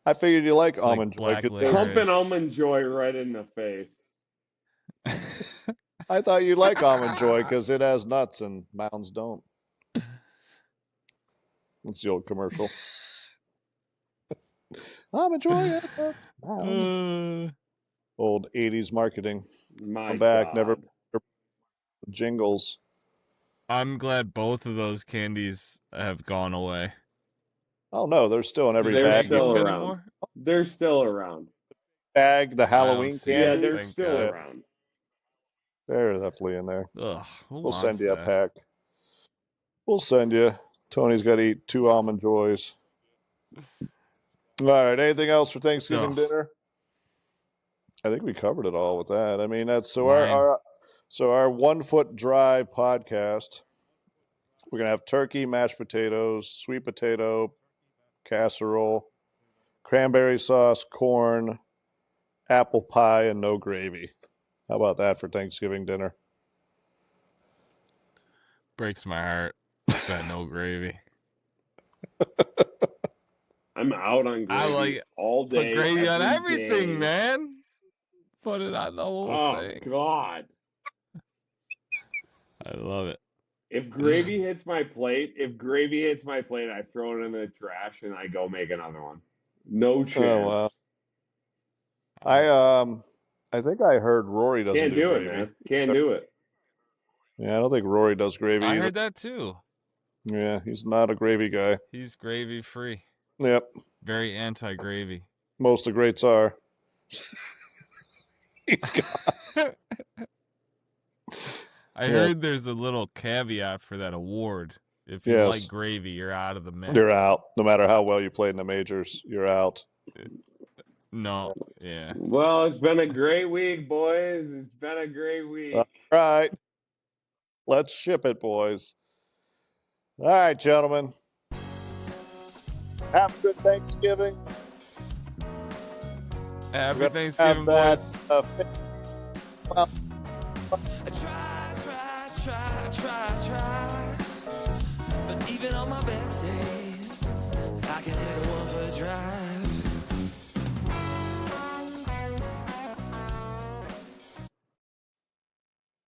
Speaker 2: I figured you like almond joy.
Speaker 4: Pumping almond joy right in the face.
Speaker 2: I thought you like almond joy because it has nuts and mounds don't. That's the old commercial. I'm enjoying it. Old 80s marketing.
Speaker 4: My
Speaker 2: I'm back.
Speaker 4: God.
Speaker 2: Never jingles.
Speaker 3: I'm glad both of those candies have gone away.
Speaker 2: Oh no, they're still in every
Speaker 4: They're
Speaker 2: bag.
Speaker 4: still
Speaker 3: Give
Speaker 4: around.
Speaker 3: anymore?
Speaker 4: They're still around.
Speaker 2: Bag, the
Speaker 3: I don't
Speaker 2: Halloween
Speaker 3: see
Speaker 4: Yeah,
Speaker 2: candy.
Speaker 4: they're
Speaker 3: Thank
Speaker 4: still
Speaker 3: God.
Speaker 4: around.
Speaker 2: They're definitely in there.
Speaker 3: Ugh, who
Speaker 2: We'll send
Speaker 3: wants
Speaker 2: you a
Speaker 3: that?
Speaker 2: pack. We'll send you. Tony's got to eat 2 almond joys. All right. Anything else for Thanksgiving
Speaker 3: Ugh.
Speaker 2: dinner? I think we covered it all with that. I mean, that's so
Speaker 3: Wine.
Speaker 2: our 1 foot drive podcast. We're gonna have turkey, mashed potatoes, sweet potato casserole, cranberry sauce, corn, apple pie, and no gravy. How about that for Thanksgiving dinner?
Speaker 3: Breaks my heart. That no gravy.
Speaker 4: I'm out on gravy
Speaker 3: I like
Speaker 4: all
Speaker 3: put
Speaker 4: day.
Speaker 3: gravy on
Speaker 4: every
Speaker 3: everything,
Speaker 4: day.
Speaker 3: man. Put it on the whole
Speaker 4: Oh
Speaker 3: thing.
Speaker 4: God.
Speaker 3: I love it.
Speaker 4: If gravy hits my plate, I throw it in the trash and I go make another one. No chance.
Speaker 2: Oh wow. I think I heard Rory doesn't
Speaker 4: Can't
Speaker 2: do
Speaker 4: do it,
Speaker 2: gravy.
Speaker 4: man. Can't do it.
Speaker 2: Yeah, I don't think Rory does gravy
Speaker 3: I
Speaker 2: either.
Speaker 3: heard that too.
Speaker 2: Yeah, he's not a gravy guy.
Speaker 3: He's gravy free.
Speaker 2: Yep.
Speaker 3: Very anti-gravy.
Speaker 2: Most of the greats are. He's got
Speaker 3: I heard there's a little caveat for that award. If you
Speaker 2: Yes.
Speaker 3: like gravy, you're out of the mix.
Speaker 2: You're out. No matter how well you played in the majors, you're out.
Speaker 3: No, yeah.
Speaker 4: Well, it's been a great week, boys. It's been a great week.
Speaker 2: All right. Let's ship it, boys. All right, gentlemen. Have a good Thanksgiving.
Speaker 3: Happy Thanksgiving, boys.
Speaker 1: Try. But even on my best days, I can hit a